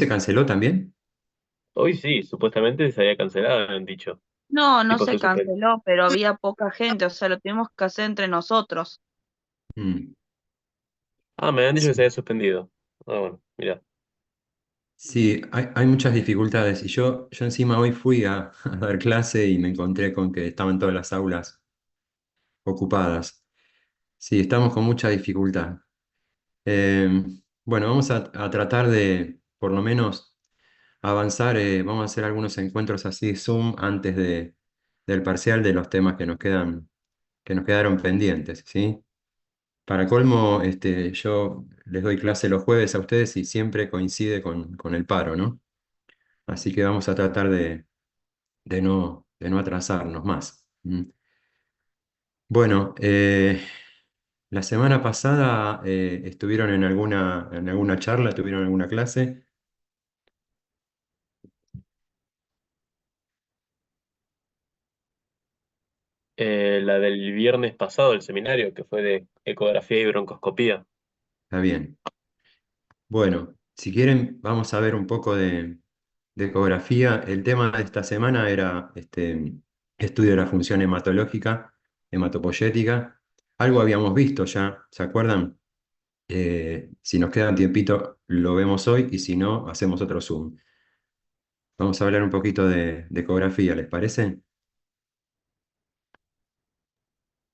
se canceló también? Hoy sí, supuestamente se había cancelado, han dicho. No, no Tipo, se se suspendió. canceló, pero había poca gente, o sea, lo tuvimos que hacer entre nosotros. Mm, Ah, me han dicho que se sí. había suspendido. Ah, bueno, mira. Sí, hay muchas dificultades y yo encima hoy fui a dar clase y me encontré con que estaban todas las aulas ocupadas. Sí, estamos con mucha dificultad. Eh, bueno, vamos a tratar de, por lo menos, avanzar. Vamos a hacer algunos encuentros así Zoom antes del parcial de los temas que nos quedaron pendientes, ¿sí? Para colmo, yo les doy clase los jueves a ustedes y siempre coincide con el paro, ¿no? Así que vamos a tratar de no atrasarnos más. Mm. Bueno, la semana pasada estuvieron en alguna charla, tuvieron alguna clase. La del viernes pasado, el seminario, que fue de ecografía y broncoscopía. Está bien. Bueno, si quieren, vamos a ver un poco de ecografía. El tema de esta semana era estudio de la función hematológica, hematopoyética. Algo habíamos visto ya, ¿se acuerdan? Si nos queda un tiempito, lo vemos hoy y si no, hacemos otro Zoom. Vamos a hablar un poquito de ecografía, ¿les parece?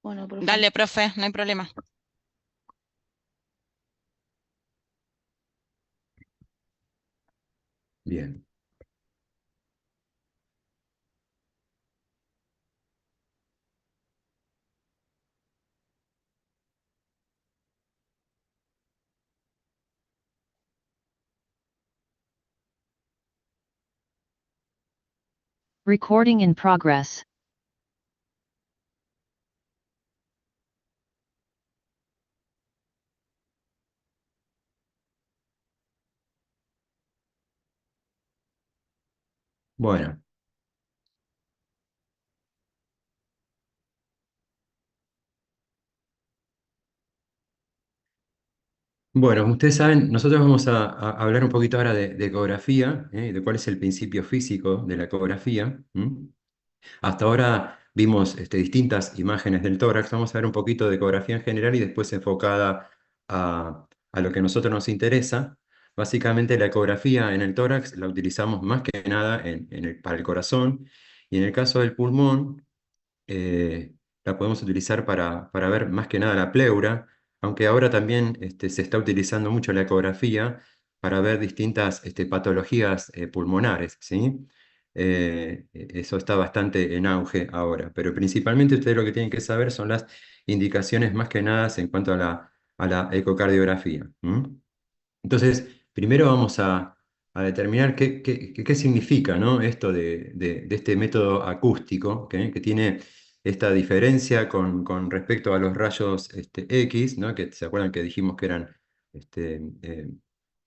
Bueno, profe. Dale, profe, no hay problema. Bien. Recording in progress. Bueno. Bueno, como ustedes saben, nosotros vamos a hablar un poquito ahora de ecografía, de cuál es el principio físico de la ecografía. Hasta ahora vimos distintas imágenes del tórax. Vamos a ver un poquito de ecografía en general y después enfocada a lo que a nosotros nos interesa. Básicamente la ecografía en el tórax la utilizamos más que nada para el corazón y en el caso del pulmón la podemos utilizar para ver más que nada la pleura, aunque ahora también se está utilizando mucho la ecografía para ver distintas patologías pulmonares, ¿sí? Eso está bastante en auge ahora, pero principalmente ustedes lo que tienen que saber son las indicaciones más que nada en cuanto a la ecocardiografía. Entonces, primero vamos a determinar qué significa, ¿no? Esto de este método acústico, que tiene esta diferencia con respecto a los rayos X, ¿no? Que se acuerdan que dijimos que eran este, eh,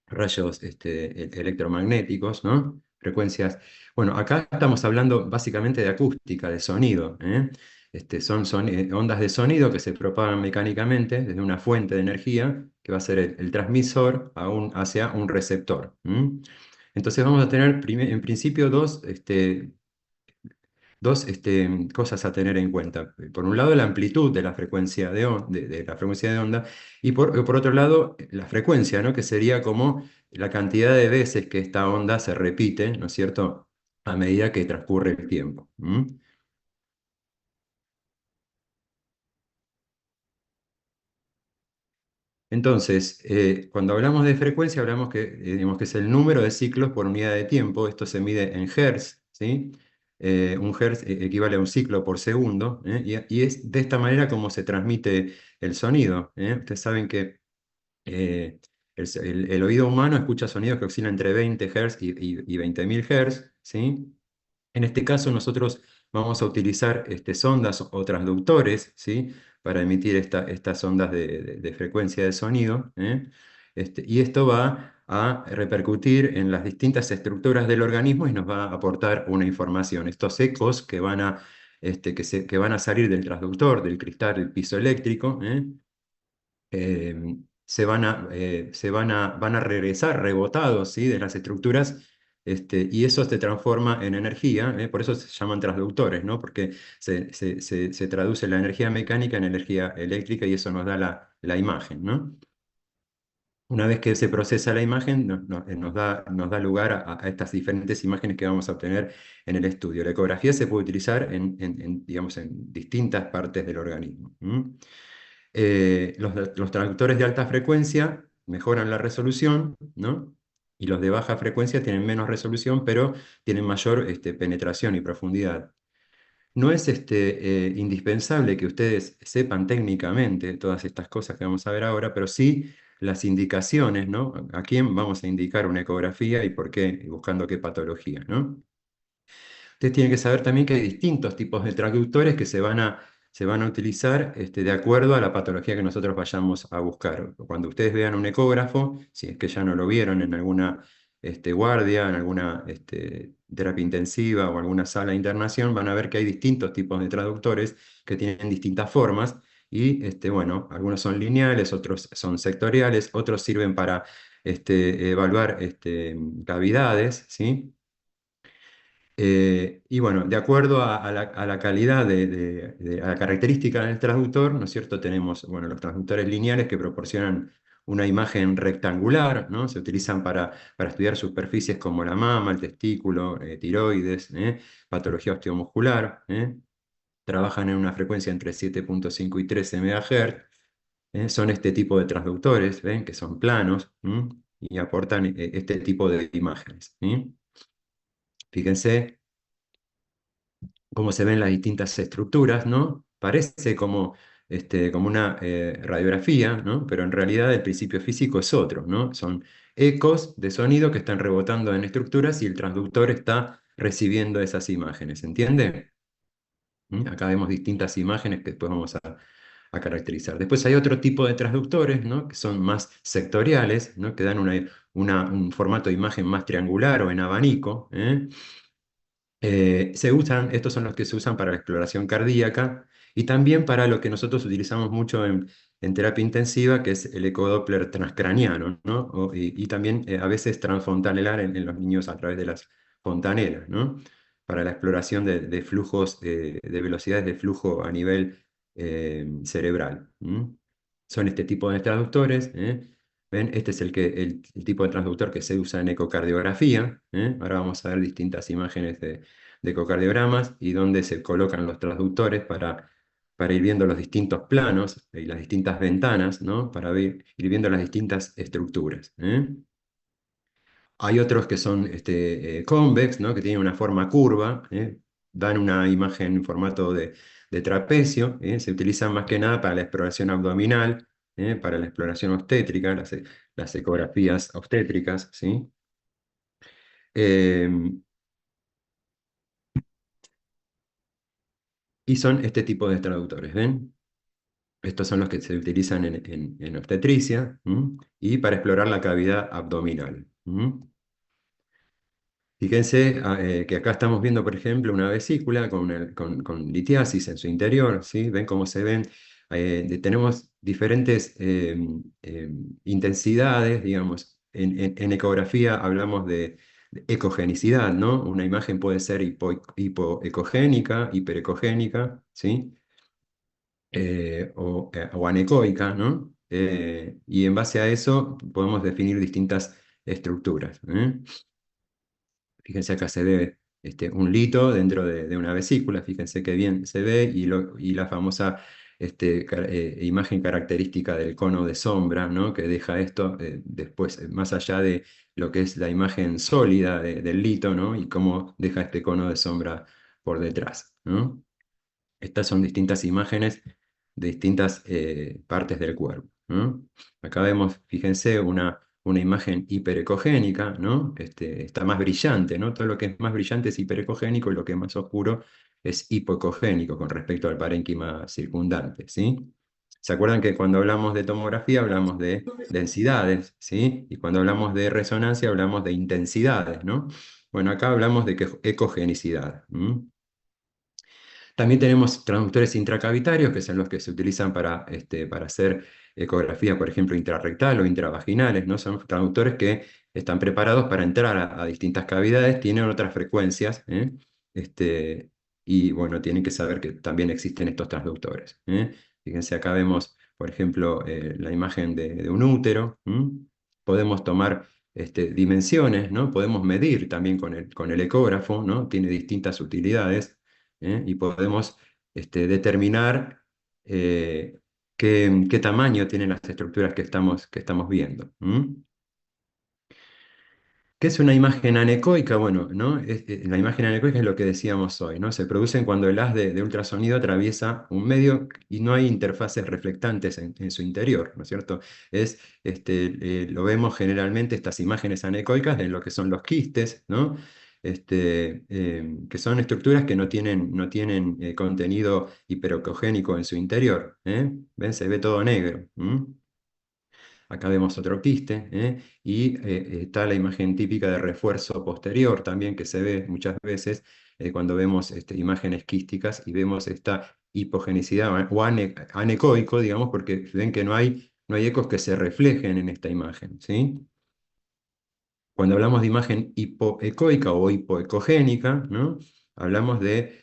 rayos electromagnéticos, ¿no? Frecuencias. Bueno, acá estamos hablando básicamente de acústica, de sonido, ¿eh? Son ondas de sonido que se propagan mecánicamente desde una fuente de energía que va a ser el transmisor hacia un receptor. Entonces vamos a tener en principio dos cosas a tener en cuenta. Por un lado, la amplitud de la frecuencia de la frecuencia de onda y por otro lado, la frecuencia, ¿no? Que sería como la cantidad de veces que esta onda se repite, ¿no es cierto?, a medida que transcurre el tiempo. Entonces, cuando hablamos de frecuencia, hablamos digamos que es el número de ciclos por unidad de tiempo. Esto se mide en hertz, ¿sí? Un hertz equivale a un ciclo por segundo, y es de esta manera como se transmite el sonido, Ustedes saben que eh, el oído humano escucha sonidos que oscilan entre 20 Hz y 20.000 Hz, ¿sí? En este caso nosotros vamos a utilizar sondas o transductores, ¿sí? Para emitir estas ondas de frecuencia de sonido, y esto va a repercutir en las distintas estructuras del organismo y nos va a aportar una información. Estos ecos que van a salir del transductor, del cristal del piso eléctrico, eh, van a regresar rebotados, ¿sí? De las estructuras, y eso se transforma en energía, por eso se llaman transductores, ¿no? Porque se traduce la energía mecánica en energía eléctrica y eso nos da la imagen, ¿no? Una vez que se procesa la imagen, nos da lugar a estas diferentes imágenes que vamos a obtener en el estudio. La ecografía se puede utilizar digamos, en distintas partes del organismo. Los traductores de alta frecuencia mejoran la resolución, ¿no? Y los de baja frecuencia tienen menos resolución, pero tienen mayor penetración y profundidad. No es indispensable que ustedes sepan técnicamente todas estas cosas que vamos a ver ahora, pero sí las indicaciones, ¿no? A quién vamos a indicar una ecografía y por qué, y buscando qué patología, ¿no? Ustedes tienen que saber también que hay distintos tipos de transductores que se van a utilizar de acuerdo a la patología que nosotros vayamos a buscar. Cuando ustedes vean un ecógrafo, si es que ya no lo vieron en alguna guardia, en alguna terapia intensiva o alguna sala de internación, van a ver que hay distintos tipos de traductores que tienen distintas formas. Y bueno, algunos son lineales, otros son sectoriales, otros sirven para evaluar cavidades, ¿sí? Y bueno, de acuerdo a la calidad, a la característica del transductor, ¿no es cierto? Tenemos, bueno, los transductores lineales que proporcionan una imagen rectangular, ¿no? Se utilizan para estudiar superficies como la mama, el testículo, tiroides, patología osteomuscular, trabajan en una frecuencia entre 7,5 y 13 MHz, son este tipo de transductores, ¿ven? Que son planos, y aportan este tipo de imágenes, ¿sí? Fíjense cómo se ven las distintas estructuras, ¿no? Parece como una radiografía, ¿no? Pero en realidad el principio físico es otro, ¿no? Son ecos de sonido que están rebotando en estructuras y el transductor está recibiendo esas imágenes, ¿entiende? Acá vemos distintas imágenes que después vamos a caracterizar. Después hay otro tipo de transductores, ¿no? Que son más sectoriales, ¿no? Que dan un formato de imagen más triangular o en abanico, ¿eh? Estos son los que se usan para la exploración cardíaca y también para lo que nosotros utilizamos mucho en terapia intensiva, que es el ecodoppler transcraniano, ¿no? Y también a veces transfontanelar en los niños a través de las fontanelas, ¿no? Para la exploración de flujos, de velocidades de flujo a nivel cerebral. Son este tipo de traductores, ¿eh? ¿Ven? Este es el tipo de transductor que se usa en ecocardiografía, ¿eh? Ahora vamos a ver distintas imágenes de ecocardiogramas y donde se colocan los transductores para ir viendo los distintos planos y las distintas ventanas, ¿no? Para ir viendo las distintas estructuras, ¿eh? Hay otros que son convex, ¿no? Que tienen una forma curva, dan una imagen en formato de trapecio, se utilizan más que nada para la exploración abdominal, para la exploración obstétrica, las ecografías obstétricas, ¿sí? Y son este tipo de traductores, ¿ven? Estos son los que se utilizan en obstetricia, y para explorar la cavidad abdominal. Fíjense que acá estamos viendo, por ejemplo, una vesícula con litiasis en su interior, ¿sí? Ven cómo se ven. Tenemos diferentes intensidades, digamos. En ecografía hablamos de ecogenicidad, ¿no? Una imagen puede ser hipoecogénica, hiperecogénica, ¿sí? O anecoica, ¿no? Y en base a eso podemos definir distintas estructuras. Fíjense acá se ve un lito dentro de una vesícula, fíjense qué bien se ve, y la famosa imagen característica del cono de sombra, ¿no? Que deja esto después, más allá de lo que es la imagen sólida del lito, ¿no? Y cómo deja este cono de sombra por detrás, ¿no? Estas son distintas imágenes de distintas partes del cuerpo, ¿no? Acá vemos, fíjense, una imagen hiperecogénica, ¿no? Está más brillante, ¿no? Todo lo que es más brillante es hiperecogénico y lo que es más oscuro es hipoecogénico con respecto al parénquima circundante, ¿sí? ¿Se acuerdan que cuando hablamos de tomografía hablamos de densidades, ¿sí? Y cuando hablamos de resonancia hablamos de intensidades, ¿no? Bueno, acá hablamos de ecogenicidad. También tenemos transductores intracavitarios, que son los que se utilizan para hacer ecografía, por ejemplo, intrarrectal o intravaginales, ¿no? Son traductores que están preparados para entrar a distintas cavidades, tienen otras frecuencias, ¿eh? Este, y bueno, tienen que saber que también existen estos transductores, ¿eh? Fíjense, acá vemos, por ejemplo, la imagen de un útero. Podemos tomar dimensiones, ¿no? Podemos medir también con el ecógrafo, ¿no? Tiene distintas utilidades, y podemos determinar qué tamaño tienen las estructuras que estamos viendo. ¿Qué es una imagen anecoica? Bueno, ¿no? La imagen anecoica es lo que decíamos hoy, ¿no? Se producen cuando el haz de ultrasonido atraviesa un medio y no hay interfaces reflectantes en su interior, ¿no es cierto? Lo vemos generalmente, estas imágenes anecoicas, en lo que son los quistes, ¿no? Que son estructuras que no tienen contenido hiperocogénico en su interior, ¿eh? ¿Ven? Se ve todo negro. Acá vemos otro quiste, y está la imagen típica de refuerzo posterior también, que se ve muchas veces cuando vemos imágenes quísticas y vemos esta hipogenicidad o anecoico, digamos, porque ven que no hay ecos que se reflejen en esta imagen, ¿sí? Cuando hablamos de imagen hipoecoica o hipoecogénica, ¿no? Hablamos de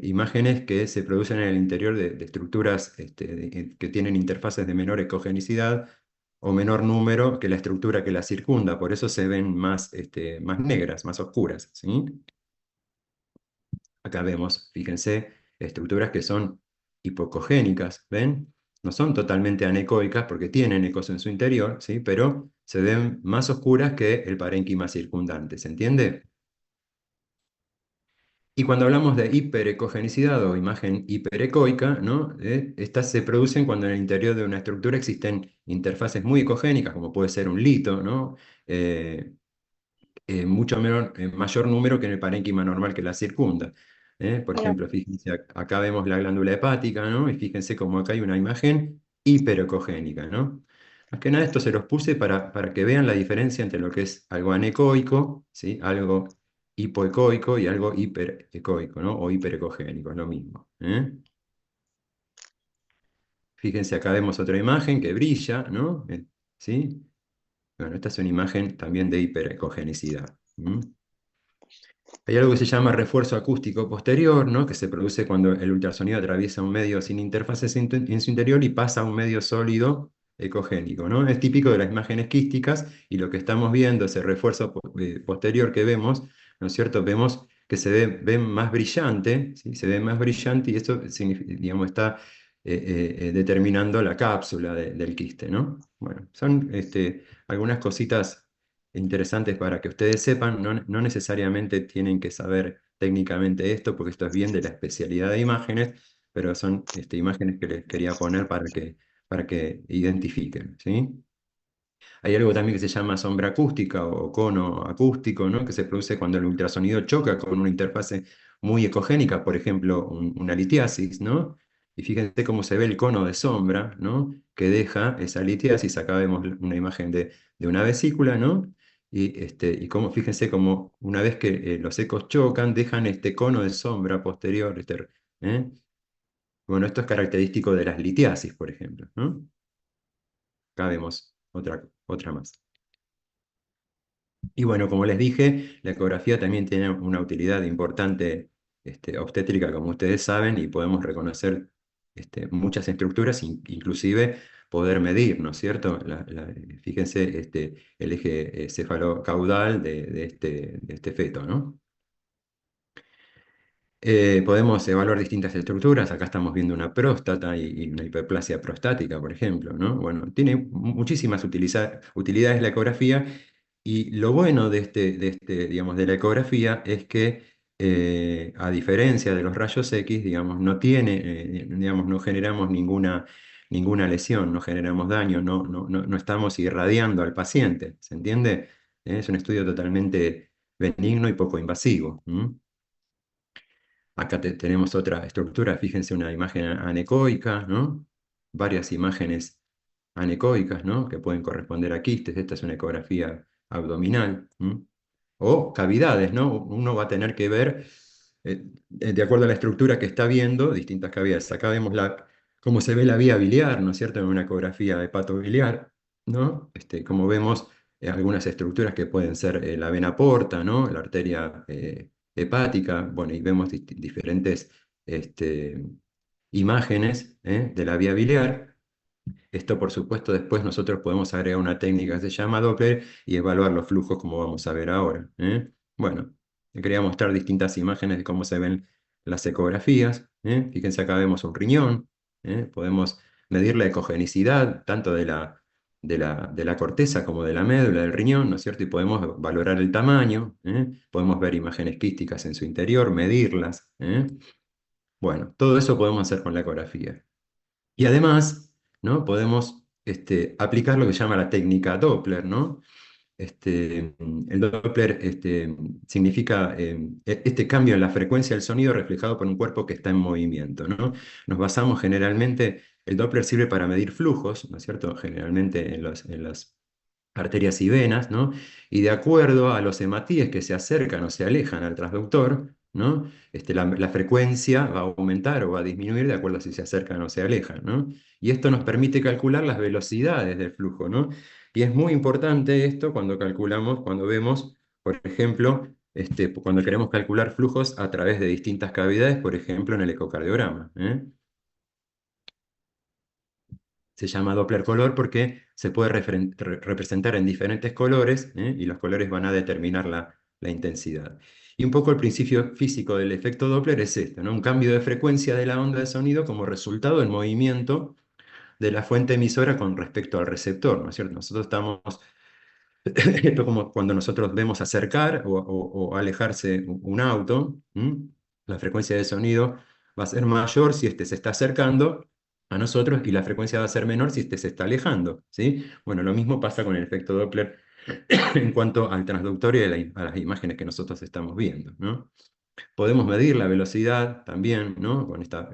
imágenes que se producen en el interior de estructuras que tienen interfaces de menor ecogenicidad o menor número que la estructura que la circunda, por eso se ven más negras, más oscuras, ¿sí? Acá vemos, fíjense, estructuras que son hipocogénicas, ¿ven? No son totalmente anecoicas porque tienen ecos en su interior, ¿sí? Pero se ven más oscuras que el parénquima circundante, ¿se entiende? Y cuando hablamos de hiperecogenicidad o imagen hiperecoica, ¿no? Estas se producen cuando en el interior de una estructura existen interfaces muy ecogénicas, como puede ser un lito, ¿no? Mayor número que en el parénquima normal que la circunda. Por ejemplo, fíjense, acá vemos la glándula hepática, ¿no? Y fíjense cómo acá hay una imagen hiperecogénica, ¿no? Más que nada esto se los puse para que vean la diferencia entre lo que es algo anecoico, ¿sí? Algo hipoecoico y algo hiperecoico, ¿no? O hiperecogénico, es lo mismo. Fíjense, acá vemos otra imagen que brilla, ¿no? ¿Sí? Bueno, esta es una imagen también de hiperecogenicidad. Hay algo que se llama refuerzo acústico posterior, ¿no? Que se produce cuando el ultrasonido atraviesa un medio sin interfaces en su interior y pasa a un medio sólido ecogénico, ¿no? Es típico de las imágenes quísticas y lo que estamos viendo, ese refuerzo posterior que vemos, ¿no es cierto? Vemos que ve más brillante, ¿sí? Se ve más brillante y esto digamos, está determinando la cápsula del quiste, ¿no? Bueno, son algunas cositas interesantes para que ustedes sepan, no necesariamente tienen que saber técnicamente esto, porque esto es bien de la especialidad de imágenes, pero son imágenes que les quería poner para que identifiquen, ¿sí? Hay algo también que se llama sombra acústica o cono acústico, ¿no? Que se produce cuando el ultrasonido choca con una interfase muy ecogénica, por ejemplo, una litiasis, ¿no? Y fíjense cómo se ve el cono de sombra, ¿no? Que deja esa litiasis. Acá vemos una imagen de una vesícula, ¿no? Y cómo, fíjense cómo una vez que los ecos chocan, dejan este cono de sombra posterior. ¿Eh? Bueno, esto es característico de las litiasis, por ejemplo, ¿no? Acá vemos otra más. Y bueno, como les dije, la ecografía también tiene una utilidad importante obstétrica, como ustedes saben, y podemos reconocer muchas estructuras, inclusive poder medir, ¿no es cierto? Fíjense el eje cefalocaudal de este feto, ¿no? Podemos evaluar distintas estructuras. Acá estamos viendo una próstata y una hiperplasia prostática, por ejemplo, ¿no? Bueno, tiene muchísimas utilidades la ecografía y lo bueno digamos, de la ecografía es que, a diferencia de los rayos X, digamos, digamos, no generamos ninguna lesión, no generamos daño, no estamos irradiando al paciente, ¿se entiende? Es un estudio totalmente benigno y poco invasivo. Acá tenemos otra estructura, fíjense una imagen anecoica, ¿no? Varias imágenes anecoicas, ¿no? Que pueden corresponder a quistes. Esta es una ecografía abdominal. O cavidades, ¿no? Uno va a tener que ver, de acuerdo a la estructura que está viendo, distintas cavidades. Acá vemos cómo se ve la vía biliar, ¿no es cierto?, en una ecografía hepatobiliar, ¿no? Como vemos, algunas estructuras que pueden ser la vena porta, ¿no?, la arteria hepática, bueno, y vemos diferentes este, imágenes de la vía biliar. Esto, por supuesto, después nosotros podemos agregar una técnica que se llama Doppler y evaluar los flujos como vamos a ver ahora. Bueno, le quería mostrar distintas imágenes de cómo se ven las ecografías. Fíjense, acá vemos un riñón. Podemos medir la ecogenicidad tanto de la corteza como de la médula del riñón, ¿no es cierto? Y podemos valorar el tamaño. Podemos ver imágenes quísticas en su interior, medirlas. Bueno, todo eso podemos hacer con la ecografía. Y además, ¿no?, podemos aplicar lo que se llama la técnica Doppler, ¿no? El Doppler significa este cambio en la frecuencia del sonido reflejado por un cuerpo que está en movimiento, ¿no? Nos basamos generalmente, el Doppler sirve para medir flujos, ¿no es cierto?, generalmente en las arterias y venas, ¿no? Y de acuerdo a los hematíes que se acercan o se alejan al transductor, ¿no?, la frecuencia va a aumentar o va a disminuir de acuerdo a si se acercan o se alejan, ¿no? Y esto nos permite calcular las velocidades del flujo, ¿no? Y es muy importante esto cuando calculamos, cuando vemos, por ejemplo, cuando queremos calcular flujos a través de distintas cavidades, por ejemplo, en el ecocardiograma. Se llama Doppler color porque se puede representar en diferentes colores, y los colores van a determinar la intensidad. Y un poco el principio físico del efecto Doppler es esto, ¿no? Un cambio de frecuencia de la onda de sonido como resultado del movimiento de la fuente emisora con respecto al receptor, ¿no es cierto? Nosotros estamos esto como cuando nosotros vemos acercar o alejarse un auto, la frecuencia de sonido va a ser mayor si se está acercando a nosotros y la frecuencia va a ser menor si se está alejando, ¿sí? Bueno, lo mismo pasa con el efecto Doppler en cuanto al transductor y a las imágenes que nosotros estamos viendo, ¿no? Podemos medir la velocidad también, ¿no?, con esta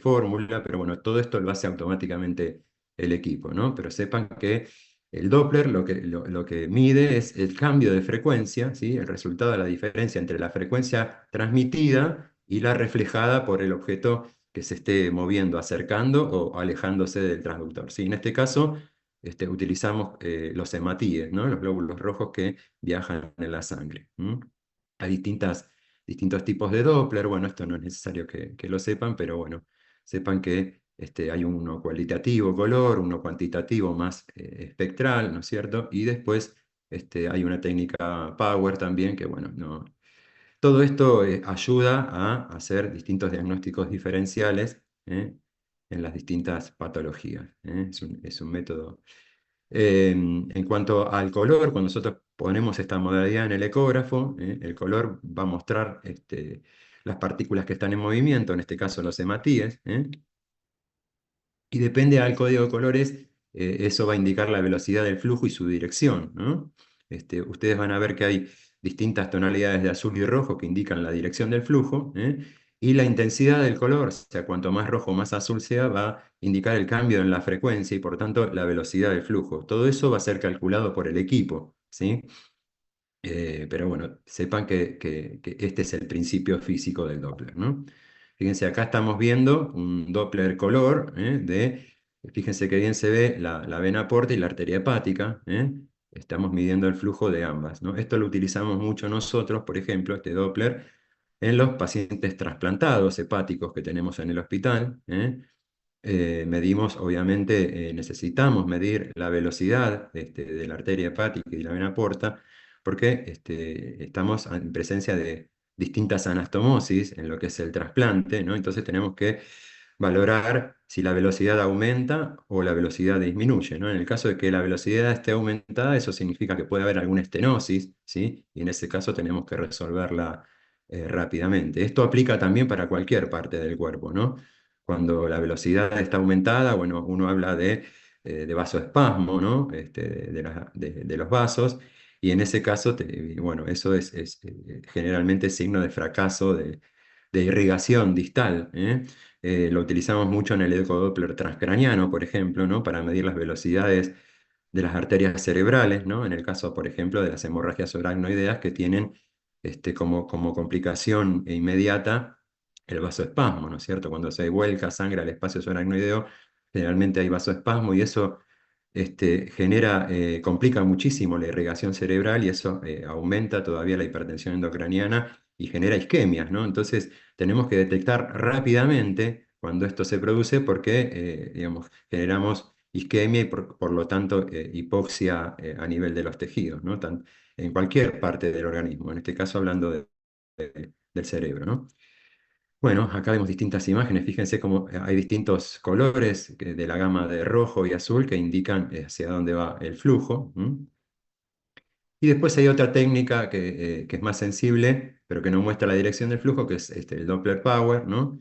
fórmula, pero bueno, todo esto lo hace automáticamente el equipo, ¿no? Pero sepan que el Doppler lo que mide es el cambio de frecuencia, ¿sí?, el resultado de la diferencia entre la frecuencia transmitida y la reflejada por el objeto que se esté moviendo, acercando o alejándose del transductor, ¿sí? En este caso, utilizamos los hematíes, ¿no?, los glóbulos rojos que viajan en la sangre. Hay distintos tipos de Doppler. Bueno, esto no es necesario que lo sepan, pero bueno, sepan que hay uno cualitativo, color, uno cuantitativo más espectral, ¿no es cierto? Y después hay una técnica Power también, que bueno, no. Todo esto ayuda a hacer distintos diagnósticos diferenciales en las distintas patologías. Es un método. En cuanto al color, cuando nosotros ponemos esta modalidad en el ecógrafo, el color va a mostrar las partículas que están en movimiento, en este caso los hematíes, y depende al código de colores, eso va a indicar la velocidad del flujo y su dirección, ¿no? Ustedes van a ver que hay distintas tonalidades de azul y rojo que indican la dirección del flujo, y la intensidad del color, o sea, cuanto más rojo o más azul sea, va a indicar el cambio en la frecuencia y por tanto la velocidad del flujo. Todo eso va a ser calculado por el equipo, ¿sí? Pero bueno, sepan que este es el principio físico del Doppler, ¿no? Fíjense, acá estamos viendo un Doppler color, fíjense que bien se ve la vena porta y la arteria hepática, estamos midiendo el flujo de ambas, ¿no? Esto lo utilizamos mucho nosotros, por ejemplo, este Doppler, en los pacientes trasplantados hepáticos que tenemos en el hospital. Medimos, obviamente, necesitamos medir la velocidad de la arteria hepática y la vena porta, porque estamos en presencia de distintas anastomosis en lo que es el trasplante, ¿no? Entonces tenemos que valorar si la velocidad aumenta o la velocidad disminuye, ¿no? En el caso de que la velocidad esté aumentada, eso significa que puede haber alguna estenosis, ¿sí? Y en ese caso tenemos que resolverla rápidamente. Esto aplica también para cualquier parte del cuerpo, ¿no? Cuando la velocidad está aumentada, bueno, uno habla de vasoespasmo, ¿no? De los vasos, y en ese caso, bueno, eso es generalmente signo de fracaso de irrigación distal. Lo utilizamos mucho en el ecodoppler transcraniano, por ejemplo, ¿no?, para medir las velocidades de las arterias cerebrales, ¿no?, en el caso, por ejemplo, de las hemorragias subaracnoideas que tienen como complicación inmediata el vasoespasmo, ¿no es cierto? Cuando se vuelca sangre al espacio subaracnoideo, generalmente hay vasoespasmo y eso complica muchísimo la irrigación cerebral y eso aumenta todavía la hipertensión endocraniana y genera isquemias, ¿no? Entonces tenemos que detectar rápidamente cuando esto se produce porque, digamos, generamos isquemia y por lo tanto hipoxia a nivel de los tejidos, ¿no? En cualquier parte del organismo, en este caso hablando del cerebro, ¿no? Bueno, acá vemos distintas imágenes, fíjense cómo hay distintos colores de la gama de rojo y azul que indican hacia dónde va el flujo. Y después hay otra técnica que es más sensible, pero que no muestra la dirección del flujo, que es el Doppler Power, ¿no?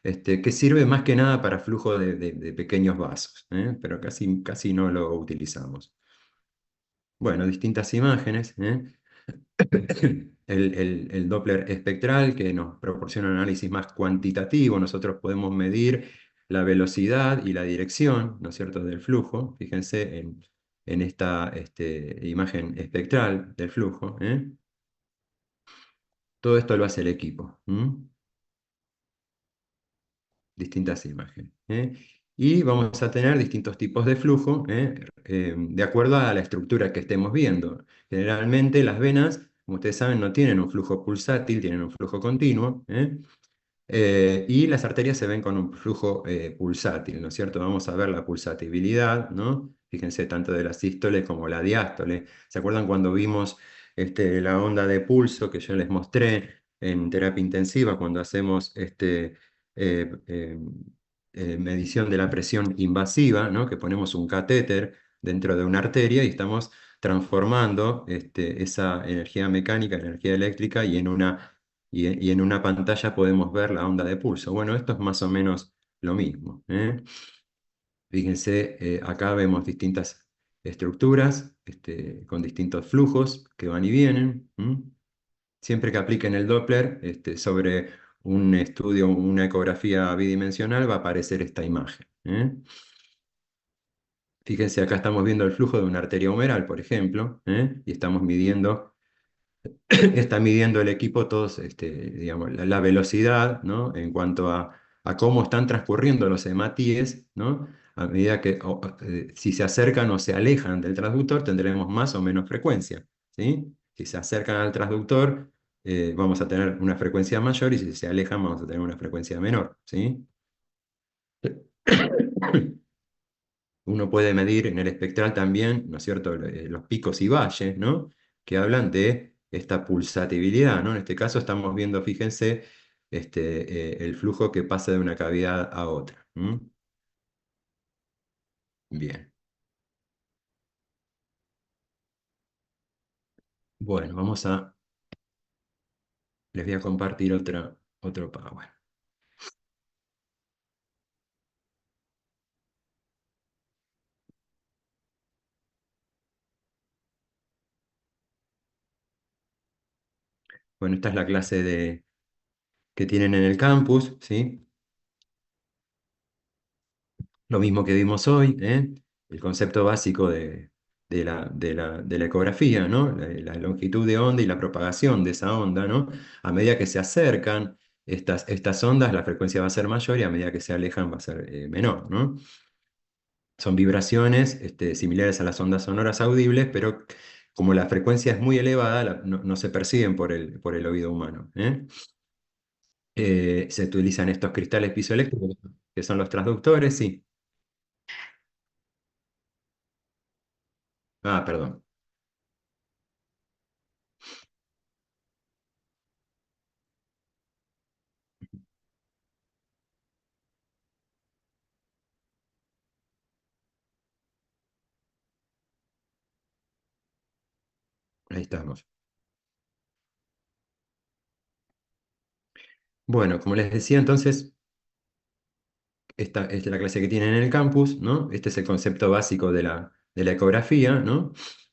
Que sirve más que nada para flujo de pequeños vasos, pero casi no lo utilizamos. Bueno, distintas imágenes. El Doppler espectral que nos proporciona un análisis más cuantitativo. Nosotros podemos medir la velocidad y la dirección, ¿no es cierto?, del flujo. Fíjense en esta imagen espectral del flujo. Todo esto lo hace el equipo. Distintas imágenes. Y vamos a tener distintos tipos de flujo de acuerdo a la estructura que estemos viendo. Generalmente las venas, como ustedes saben, no tienen un flujo pulsátil, tienen un flujo continuo. Y las arterias se ven con un flujo pulsátil, ¿no es cierto? Vamos a ver la pulsatividad, ¿no? Fíjense tanto de la sístole como la diástole. ¿Se acuerdan cuando vimos la onda de pulso que yo les mostré en terapia intensiva cuando hacemos eh, eh, medición de la presión invasiva, ¿no? Que ponemos un catéter dentro de una arteria y estamos transformando esa energía mecánica en energía eléctrica y en una pantalla podemos ver la onda de pulso. Bueno, esto es más o menos lo mismo. Fíjense, acá vemos distintas estructuras con distintos flujos que van y vienen. Siempre que apliquen el Doppler sobre un estudio, una ecografía bidimensional, va a aparecer esta imagen. Fíjense, acá estamos viendo el flujo de una arteria humeral, por ejemplo, y estamos midiendo está midiendo el equipo todos, digamos, la velocidad, ¿no? En cuanto a cómo están transcurriendo los hematíes, ¿no? A medida que, si se acercan o se alejan del transductor, tendremos más o menos frecuencia, ¿sí? Si se acercan al transductor, vamos a tener una frecuencia mayor y si se alejan, vamos a tener una frecuencia menor, ¿sí? Uno puede medir en el espectral también, ¿no es cierto?, los picos y valles, ¿no? Que hablan de esta pulsatividad, ¿no? En este caso estamos viendo, fíjense, el flujo que pasa de una cavidad a otra. Bien. Bueno, les voy a compartir otro Power. Bueno, esta es la clase que tienen en el campus, ¿sí? Lo mismo que vimos hoy, el concepto básico de la ecografía, ¿no? La longitud de onda y la propagación de esa onda, ¿no? A medida que se acercan estas ondas, la frecuencia va a ser mayor y a medida que se alejan va a ser menor, ¿no? Son vibraciones similares a las ondas sonoras audibles, pero como la frecuencia es muy elevada, no se perciben por el oído humano. Se utilizan estos cristales piezoeléctricos, que son los transductores, sí. Ah, perdón. Ahí estamos. Bueno, como les decía entonces, esta es la clase que tienen en el campus, ¿no? Este es el concepto básico de la ecografía, ¿no?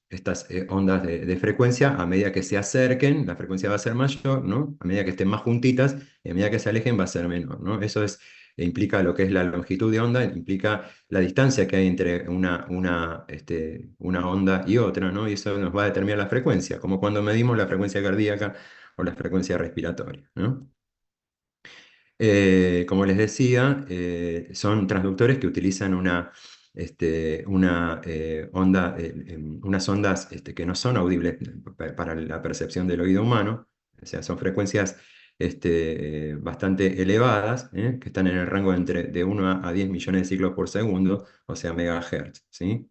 Estas ondas de frecuencia, a medida que se acerquen, la frecuencia va a ser mayor, ¿no? A medida que estén más juntitas, y a medida que se alejen va a ser menor, ¿no? Eso implica lo que es la longitud de onda, implica la distancia que hay entre una onda y otra, ¿no? Y eso nos va a determinar la frecuencia, como cuando medimos la frecuencia cardíaca o la frecuencia respiratoria, ¿no? Como les decía, son transductores que utilizan unas ondas que no son audibles para la percepción del oído humano, o sea, son frecuencias bastante elevadas, que están en el rango de 1 a 10 millones de ciclos por segundo, o sea, megahertz, ¿sí?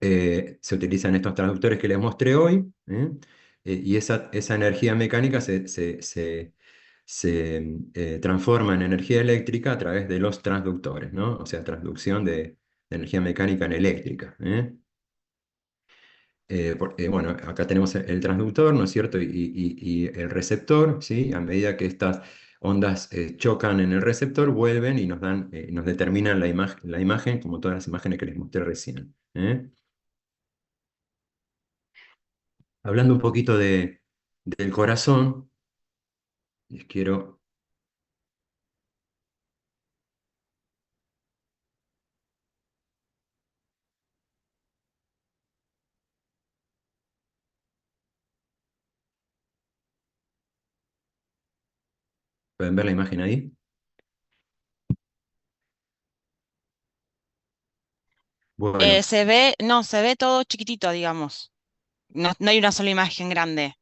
Se utilizan estos transductores que les mostré hoy, y esa energía mecánica se transforma en energía eléctrica a través de los transductores, ¿no? O sea, transducción de energía mecánica en eléctrica. Bueno, acá tenemos el transductor, ¿no es cierto? Y el receptor, ¿sí? A medida que estas ondas chocan en el receptor, vuelven y nos determinan la imagen, como todas las imágenes que les mostré recién. Hablando un poquito del corazón, les quiero, ¿pueden ver la imagen ahí? Bueno, Se ve, no, se ve todo chiquitito, digamos. No, no hay una sola imagen grande.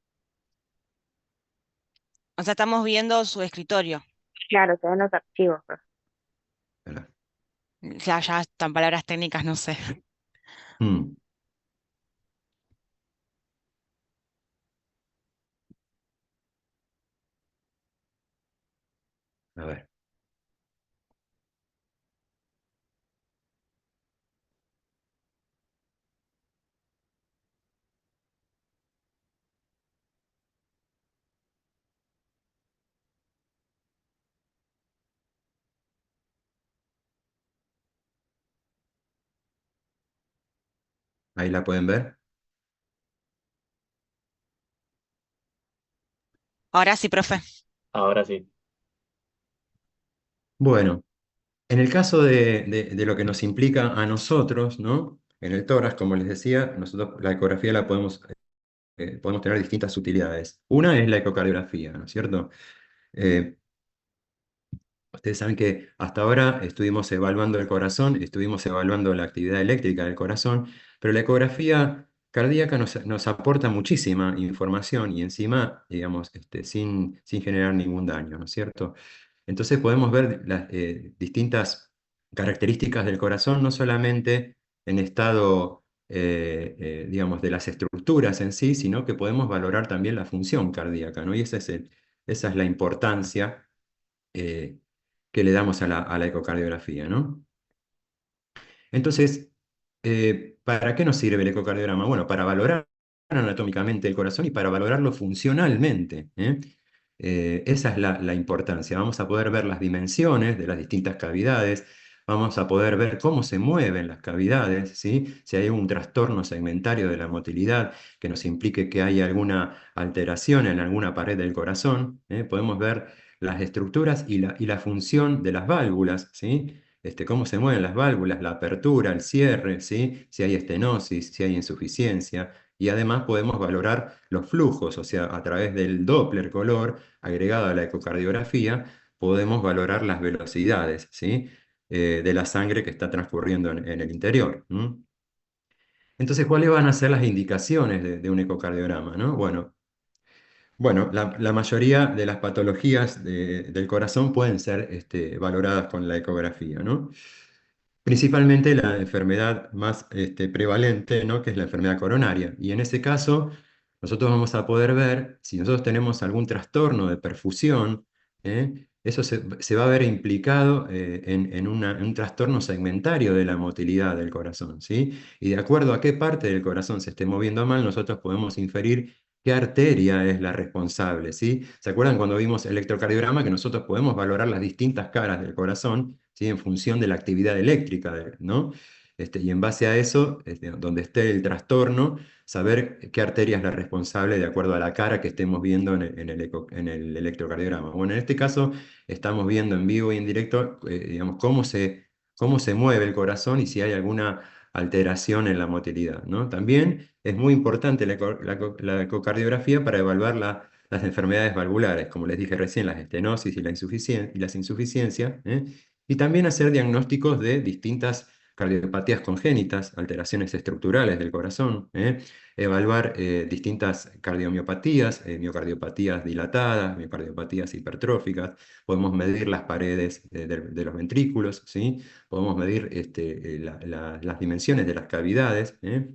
O sea, estamos viendo su escritorio. Claro, se ven los archivos, pues. espera. Ya están palabras técnicas, no sé. Mm, a ver, ahí la pueden ver. Ahora sí, profe. Ahora sí. Bueno, en el caso de lo que nos implica a nosotros, ¿no? En el tórax, como les decía, nosotros la ecografía podemos tener distintas utilidades. Una es la ecocardiografía, ¿no es cierto? Eh, Ustedes saben que hasta ahora estuvimos evaluando el corazón, estuvimos evaluando la actividad eléctrica del corazón, pero la ecografía cardíaca nos aporta muchísima información y encima, digamos, sin generar ningún daño, ¿no es cierto? Entonces podemos ver las distintas características del corazón, no solamente en estado, digamos, de las estructuras en sí, sino que podemos valorar también la función cardíaca, ¿no? Y esa es la importancia eh, que le damos a la ecocardiografía, ¿no? Entonces, ¿para qué nos sirve el ecocardiograma? Bueno, para valorar anatómicamente el corazón y para valorarlo funcionalmente, ¿eh? Esa es la importancia. Vamos a poder ver las dimensiones de las distintas cavidades, vamos a poder ver cómo se mueven las cavidades, ¿sí? Si hay un trastorno segmentario de la motilidad que nos implique que hay alguna alteración en alguna pared del corazón, podemos ver las estructuras y la función de las válvulas, ¿sí? Cómo se mueven las válvulas, la apertura, el cierre, ¿sí? Si hay estenosis, si hay insuficiencia. Y además podemos valorar los flujos, o sea, a través del Doppler color agregado a la ecocardiografía, podemos valorar las velocidades, ¿sí? De la sangre que está transcurriendo en el interior. Entonces, ¿cuáles van a ser las indicaciones de un ecocardiograma, ¿no? Bueno, la mayoría de las patologías del corazón pueden ser valoradas con la ecografía, ¿no? Principalmente la enfermedad más prevalente, ¿no? Que es la enfermedad coronaria. Y en ese caso, nosotros vamos a poder ver si nosotros tenemos algún trastorno de perfusión, eso se va a ver implicado en un trastorno segmentario de la motilidad del corazón, ¿sí? Y de acuerdo a qué parte del corazón se esté moviendo mal, nosotros podemos inferir qué arteria es la responsable, ¿sí? ¿Se acuerdan cuando vimos electrocardiograma que nosotros podemos valorar las distintas caras del corazón, ¿sí? En función de la actividad eléctrica, ¿no? Y en base a eso, donde esté el trastorno, saber qué arteria es la responsable de acuerdo a la cara que estemos viendo en el electrocardiograma. Bueno, en este caso estamos viendo en vivo y en directo, digamos, cómo se mueve el corazón y si hay alteración en la motilidad, ¿no? También es muy importante la ecocardiografía para evaluar las enfermedades valvulares, como les dije recién, las estenosis y las insuficiencias, ¿eh? Y también hacer diagnósticos de distintas cardiopatías congénitas, alteraciones estructurales del corazón, ¿eh? Evaluar distintas cardiomiopatías, miocardiopatías dilatadas, miocardiopatías hipertróficas. Podemos medir las paredes de los ventrículos, ¿sí? Podemos medir las dimensiones de las cavidades, ¿eh?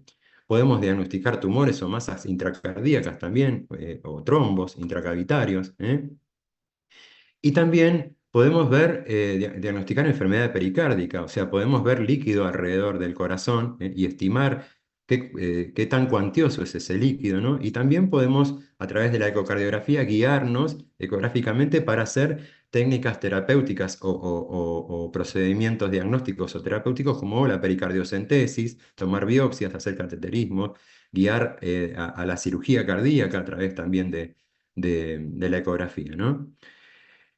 Podemos diagnosticar tumores o masas intracardíacas también, o trombos intracavitarios, ¿eh? Y también podemos ver, diagnosticar enfermedad pericárdica, o sea, podemos ver líquido alrededor del corazón, y estimar qué tan cuantioso es ese líquido, ¿no? Y también podemos, a través de la ecocardiografía, guiarnos ecográficamente para hacer técnicas terapéuticas o procedimientos diagnósticos o terapéuticos como la pericardiocentesis, tomar biopsias, hacer cateterismo, guiar a la cirugía cardíaca a través también de la ecografía, ¿no?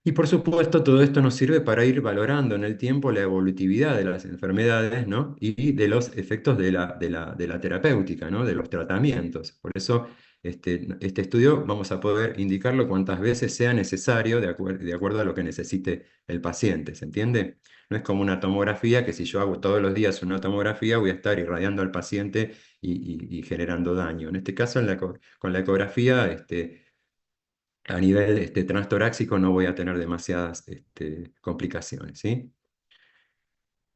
Y por supuesto, todo esto nos sirve para ir valorando en el tiempo la evolutividad de las enfermedades, ¿no? Y de los efectos de la terapéutica, ¿no? De los tratamientos. Por eso, este estudio vamos a poder indicarlo cuantas veces sea necesario de acuerdo a lo que necesite el paciente, ¿se entiende? No es como una tomografía que si yo hago todos los días una tomografía voy a estar irradiando al paciente y generando daño. En este caso, con la ecografía, a nivel transtoráxico no voy a tener demasiadas complicaciones, ¿sí?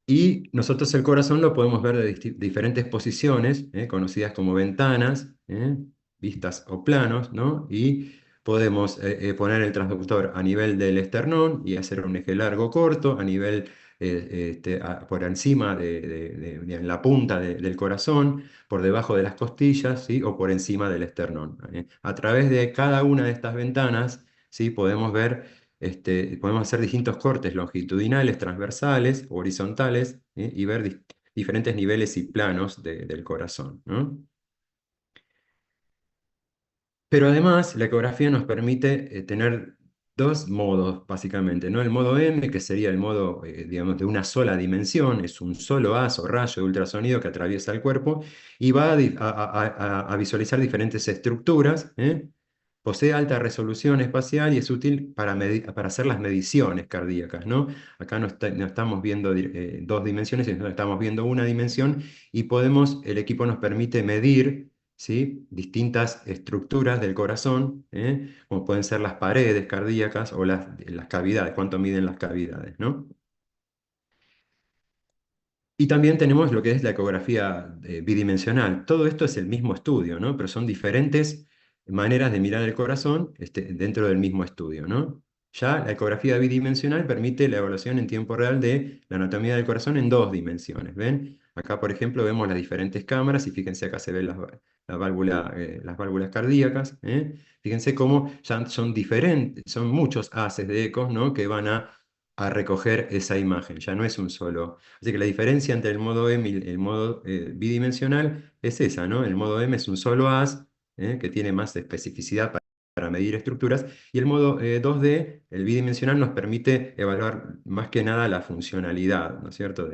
Y nosotros el corazón lo podemos ver de diferentes posiciones, conocidas como ventanas, vistas o planos, ¿no? Y podemos poner el transductor a nivel del esternón y hacer un eje largo corto, a nivel por encima en la punta del corazón, por debajo de las costillas, ¿sí? O por encima del esternón. A través de cada una de estas ventanas, ¿sí? Podemos hacer distintos cortes longitudinales, transversales, horizontales, y ver diferentes niveles y planos del corazón, ¿no? Pero además, la ecografía nos permite tener dos modos, básicamente, ¿no? El modo M, que sería el modo, digamos, de una sola dimensión, es un solo haz o rayo de ultrasonido que atraviesa el cuerpo y va a visualizar diferentes estructuras, ¿eh? Posee alta resolución espacial y es útil para hacer las mediciones cardíacas, ¿no? Acá no estamos viendo dos dimensiones, sino estamos viendo una dimensión y el equipo nos permite medir, ¿sí? Distintas estructuras del corazón, como pueden ser las paredes cardíacas o las cavidades, cuánto miden las cavidades, ¿no? Y también tenemos lo que es la ecografía bidimensional. Todo esto es el mismo estudio, ¿no? Pero son diferentes maneras de mirar el corazón dentro del mismo estudio, ¿no? Ya la ecografía bidimensional permite la evaluación en tiempo real de la anatomía del corazón en dos dimensiones, ¿ven? Acá, por ejemplo, vemos las diferentes cámaras y fíjense, acá se ven las válvulas cardíacas, ¿eh? Fíjense cómo ya son diferentes, son muchos haces de ecos, ¿no? Que van a recoger esa imagen, ya no es un solo. Así que la diferencia entre el modo M y el modo bidimensional es esa, ¿no? El modo M es un solo haz, que tiene más especificidad para medir estructuras, y el modo 2D, el bidimensional, nos permite evaluar más que nada la funcionalidad, ¿no es cierto?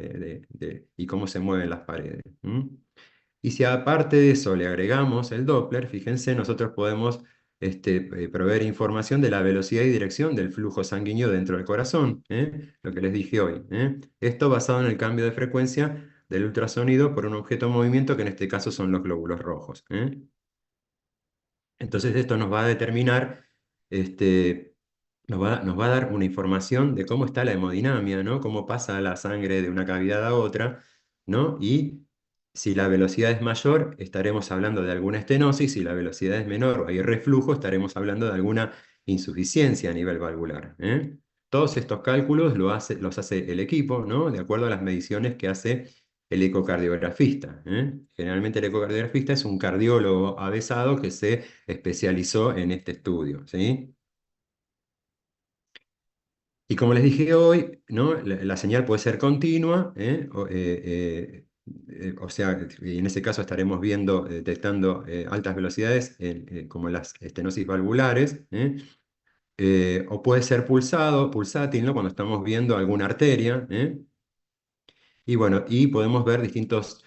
Y cómo se mueven las paredes. Y si aparte de eso le agregamos el Doppler, fíjense, nosotros podemos proveer información de la velocidad y dirección del flujo sanguíneo dentro del corazón, lo que les dije hoy. Esto basado en el cambio de frecuencia del ultrasonido por un objeto en movimiento, que en este caso son los glóbulos rojos. Entonces esto nos va a determinar, nos va a dar una información de cómo está la hemodinamia, ¿no? Cómo pasa la sangre de una cavidad a otra, ¿no? Y si la velocidad es mayor, estaremos hablando de alguna estenosis; si la velocidad es menor o hay reflujo, estaremos hablando de alguna insuficiencia a nivel valvular, ¿eh? Todos estos cálculos los hace el equipo, ¿no? De acuerdo a las mediciones que hace el ecocardiografista, ¿eh? Generalmente el ecocardiografista es un cardiólogo avesado que se especializó en este estudio, ¿sí? Y como les dije hoy, ¿no? La señal puede ser continua, o sea, y en ese caso estaremos detectando altas velocidades como las estenosis valvulares, o puede ser pulsátil, ¿no? Cuando estamos viendo alguna arteria, y bueno, y podemos ver distintos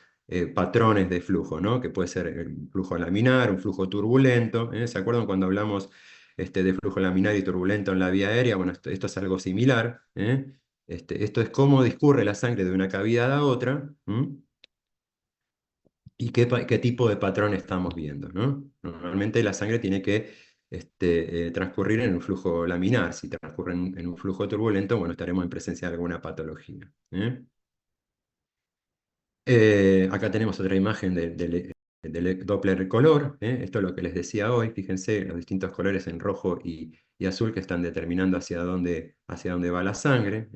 patrones de flujo, ¿no? Que puede ser un flujo laminar, un flujo turbulento. ¿Se acuerdan cuando hablamos de flujo laminar y turbulento en la vía aérea? Bueno, esto es algo similar. Esto es cómo discurre la sangre de una cavidad a otra. ¿Y qué tipo de patrón estamos viendo, ¿no? Normalmente la sangre tiene que transcurrir en un flujo laminar. Si transcurre en un flujo turbulento, bueno, estaremos en presencia de alguna patología. Acá tenemos otra imagen del Doppler color. Esto es lo que les decía hoy. Fíjense los distintos colores en rojo y azul que están determinando hacia dónde va la sangre.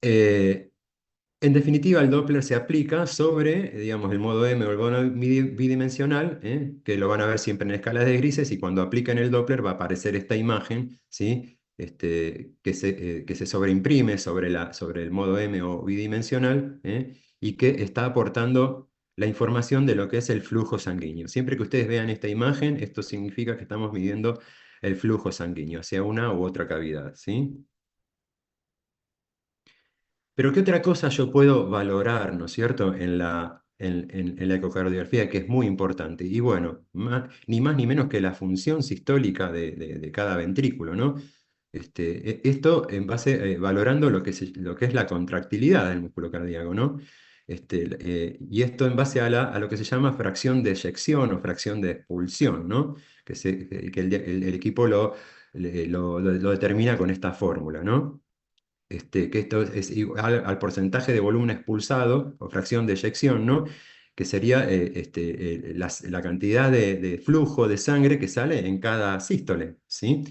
Eh, En definitiva, el Doppler se aplica sobre, digamos, el modo M o el modo bidimensional, que lo van a ver siempre en escalas de grises, y cuando aplican el Doppler va a aparecer esta imagen, ¿sí? Que se sobreimprime sobre el modo M o bidimensional, y que está aportando la información de lo que es el flujo sanguíneo. Siempre que ustedes vean esta imagen, esto significa que estamos midiendo el flujo sanguíneo hacia una u otra cavidad, ¿sí? Pero ¿qué otra cosa yo puedo valorar, ¿no es cierto?, en la ecocardiografía, que es muy importante? Y bueno, ni más ni menos que la función sistólica de cada ventrículo, ¿no? Esto en base, valorando lo que es la contractilidad del músculo cardíaco, ¿no? Y esto en base a lo que se llama fracción de eyección o fracción de expulsión, ¿no? Que el equipo lo determina con esta fórmula, ¿no? Que esto es igual al porcentaje de volumen expulsado o fracción de eyección, ¿no? Que sería la cantidad de flujo de sangre que sale en cada sístole, ¿sí?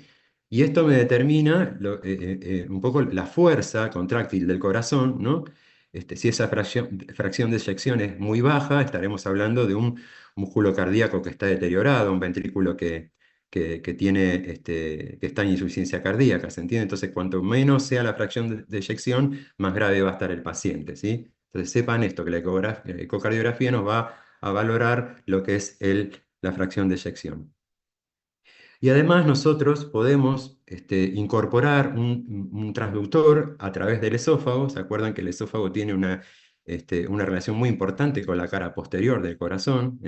Y esto me determina un poco la fuerza contráctil del corazón, ¿no? Si esa fracción de eyección es muy baja, estaremos hablando de un músculo cardíaco que está deteriorado, un ventrículo que está en insuficiencia cardíaca, ¿se entiende? Entonces, cuanto menos sea la fracción de eyección, más grave va a estar el paciente, ¿sí? Entonces, sepan esto, que la ecocardiografía nos va a valorar lo que es la fracción de eyección. Y además nosotros podemos incorporar un transductor a través del esófago. ¿Se acuerdan que el esófago tiene una relación muy importante con la cara posterior del corazón?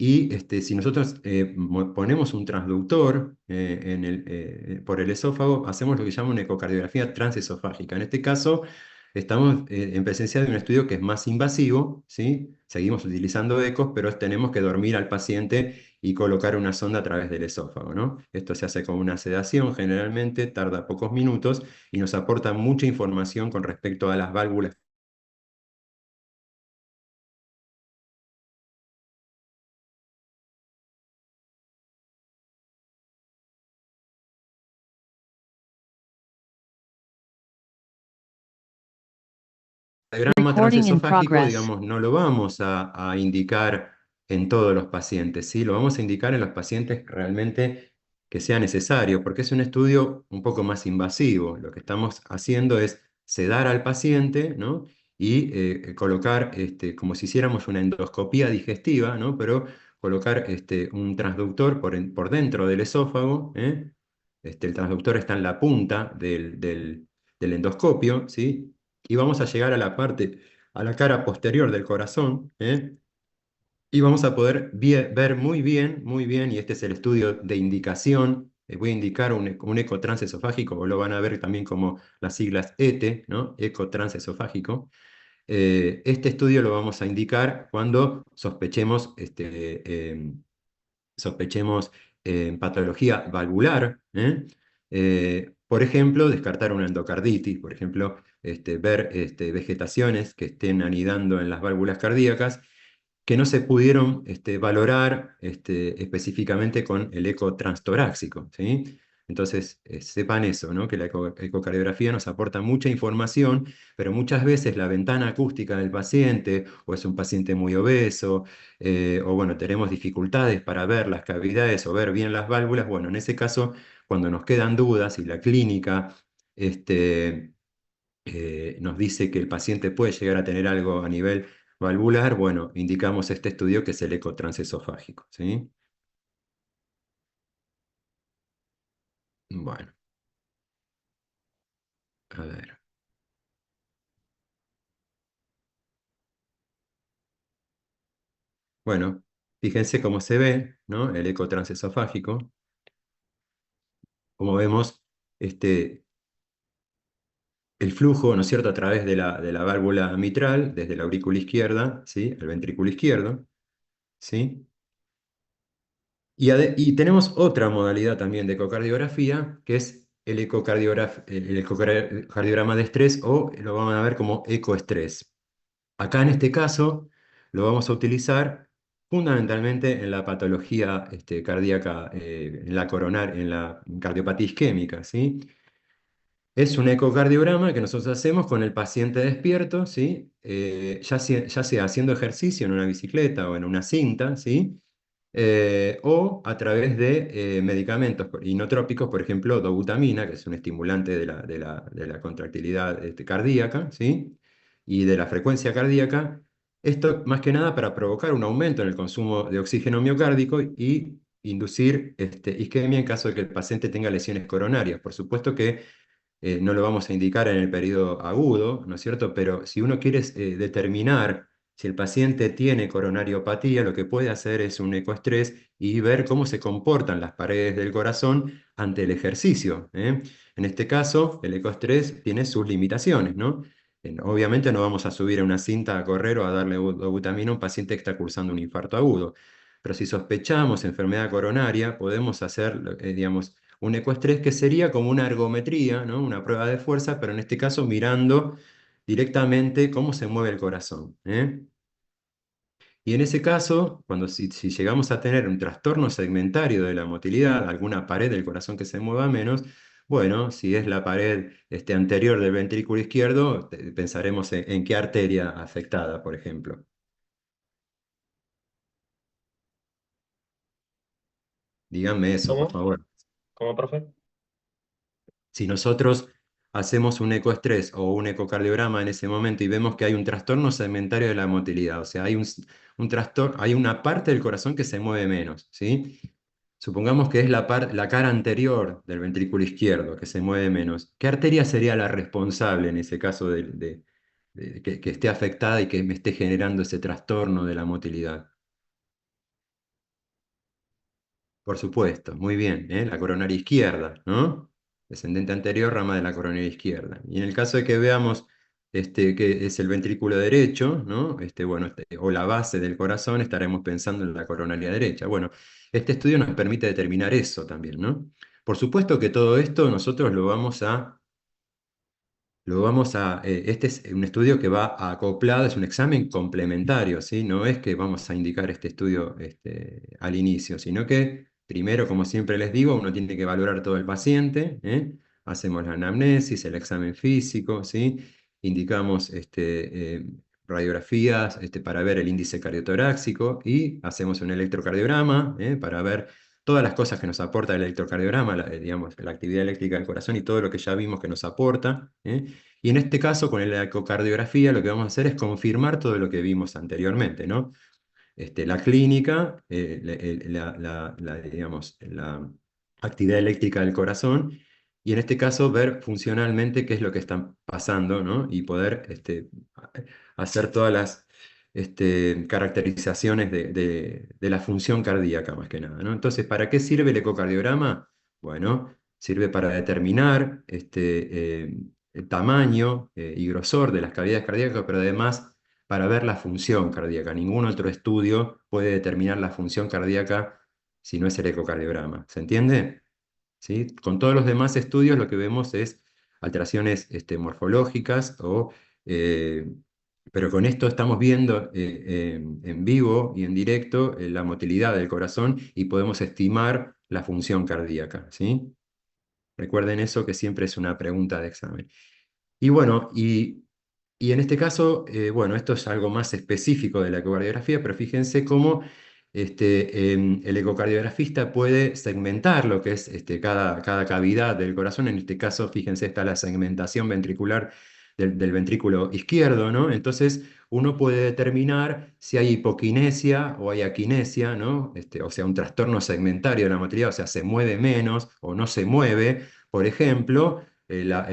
Y si nosotros ponemos un transductor por el esófago, hacemos lo que se llama una ecocardiografía transesofágica. En este caso, estamos en presencia de un estudio que es más invasivo, ¿sí? Seguimos utilizando ecos, pero tenemos que dormir al paciente y colocar una sonda a través del esófago, ¿no? Esto se hace con una sedación, generalmente tarda pocos minutos y nos aporta mucha información con respecto a las válvulas. El diagrama Recording in transesofágico, progress. digamos, no lo vamos a indicar en todos los pacientes, ¿sí? Lo vamos a indicar en los pacientes realmente que sea necesario, porque es un estudio un poco más invasivo. Lo que estamos haciendo es sedar al paciente, ¿no? Y colocar, como si hiciéramos una endoscopía digestiva, ¿no? Pero colocar un transductor por dentro del esófago, ¿eh? El transductor está en la punta del endoscopio, ¿sí? Y vamos a llegar a la cara posterior del corazón, y vamos a poder ver muy bien, y este es el estudio de indicación. Voy a indicar un eco transesofágico, o lo van a ver también como las siglas ETE, ¿no? Eco transesofágico. Este estudio lo vamos a indicar cuando sospechemos patología valvular, por ejemplo, descartar una endocarditis, por ejemplo, ver vegetaciones que estén anidando en las válvulas cardíacas que no se pudieron valorar específicamente con el eco transtorácico, ¿sí? Entonces, sepan eso, ¿no? Que la ecocardiografía nos aporta mucha información, pero muchas veces la ventana acústica del paciente, o es un paciente muy obeso, o bueno, tenemos dificultades para ver las cavidades o ver bien las válvulas. Bueno, en ese caso, cuando nos quedan dudas y la clínica nos dice que el paciente puede llegar a tener algo a nivel valvular, bueno, indicamos este estudio que es el eco transesofágico, ¿sí? Bueno, a ver. Bueno, fíjense cómo se ve, ¿no? El eco transesofágico. Como vemos, este, el flujo, ¿no es cierto?, a través de la válvula mitral, desde la aurícula izquierda, ¿sí?, al ventrículo izquierdo, ¿sí? Y tenemos otra modalidad también de ecocardiografía, que es el ecocardiograma de estrés, o lo vamos a ver como ecoestrés. Acá en este caso lo vamos a utilizar fundamentalmente en la patología cardíaca, en la cardiopatía isquémica, ¿sí? Es un ecocardiograma que nosotros hacemos con el paciente despierto, ¿sí? Ya sea haciendo ejercicio en una bicicleta o en una cinta, ¿sí? O a través de medicamentos inotrópicos, por ejemplo, dobutamina, que es un estimulante de la contractilidad cardíaca, ¿sí? Y de la frecuencia cardíaca. Esto más que nada para provocar un aumento en el consumo de oxígeno miocárdico y inducir isquemia en caso de que el paciente tenga lesiones coronarias. Por supuesto que no lo vamos a indicar en el periodo agudo, ¿no es cierto? Pero si uno quiere determinar si el paciente tiene coronariopatía, lo que puede hacer es un ecoestrés y ver cómo se comportan las paredes del corazón ante el ejercicio, ¿eh? En este caso, el ecoestrés tiene sus limitaciones, ¿no? Obviamente no vamos a subir a una cinta a correr o a darle dobutamina a un paciente que está cursando un infarto agudo. Pero si sospechamos enfermedad coronaria, podemos hacer, digamos, un ecoestrés que sería como una ergometría, ¿no? Una prueba de fuerza, pero en este caso mirando directamente cómo se mueve el corazón, ¿eh? Y en ese caso, si llegamos a tener un trastorno segmentario de la motilidad, alguna pared del corazón que se mueva menos, bueno, si es la pared anterior del ventrículo izquierdo, pensaremos en qué arteria afectada, por ejemplo. Díganme eso, por ¿Cómo? favor. ¿Cómo, profe? Si nosotros hacemos un ecoestrés o un ecocardiograma en ese momento y vemos que hay un trastorno segmentario de la motilidad, o sea, un trastorno, hay una parte del corazón que se mueve menos, ¿sí? Supongamos que es la cara anterior del ventrículo izquierdo que se mueve menos. ¿Qué arteria sería la responsable en ese caso que esté afectada y que me esté generando ese trastorno de la motilidad? Por supuesto, muy bien, ¿eh? La coronaria izquierda, ¿no? Descendente anterior, rama de la coronaria izquierda. Y en el caso de que veamos que es el ventrículo derecho, ¿no? Bueno, o la base del corazón, estaremos pensando en la coronaria derecha. Bueno, este estudio nos permite determinar eso también, ¿no? Por supuesto que todo esto nosotros este es un estudio que va acoplado, es un examen complementario, ¿sí? No es que vamos a indicar este estudio al inicio, sino que primero, como siempre les digo, uno tiene que valorar todo el paciente, ¿eh? Hacemos la anamnesis, el examen físico, ¿sí? Indicamos radiografías para ver el índice cardiotoráxico y hacemos un electrocardiograma, para ver todas las cosas que nos aporta el electrocardiograma, digamos, la actividad eléctrica del corazón y todo lo que ya vimos que nos aporta, ¿eh? Y en este caso, con la ecocardiografía, lo que vamos a hacer es confirmar todo lo que vimos anteriormente, ¿no? La clínica, digamos, la actividad eléctrica del corazón, y en este caso ver funcionalmente qué es lo que está pasando, ¿no? Y poder hacer todas las caracterizaciones de la función cardíaca, más que nada, ¿no? Entonces, ¿para qué sirve el ecocardiograma? Bueno, sirve para determinar el tamaño y grosor de las cavidades cardíacas, pero además para ver la función cardíaca. Ningún otro estudio puede determinar la función cardíaca si no es el ecocardiograma. ¿Se entiende? ¿Sí? Con todos los demás estudios lo que vemos es alteraciones morfológicas, eh, pero con esto estamos viendo en vivo y en directo la motilidad del corazón y podemos estimar la función cardíaca, ¿sí? Recuerden eso, que siempre es una pregunta de examen. Y bueno, y en este caso, bueno, esto es algo más específico de la ecocardiografía, pero fíjense cómo el ecocardiografista puede segmentar lo que es cada cavidad del corazón. En este caso, fíjense, está la segmentación ventricular del ventrículo izquierdo, ¿no? Entonces, uno puede determinar si hay hipoquinesia o hay aquinesia, ¿no? O sea, un trastorno segmentario de la motilidad, o sea, se mueve menos o no se mueve, por ejemplo, la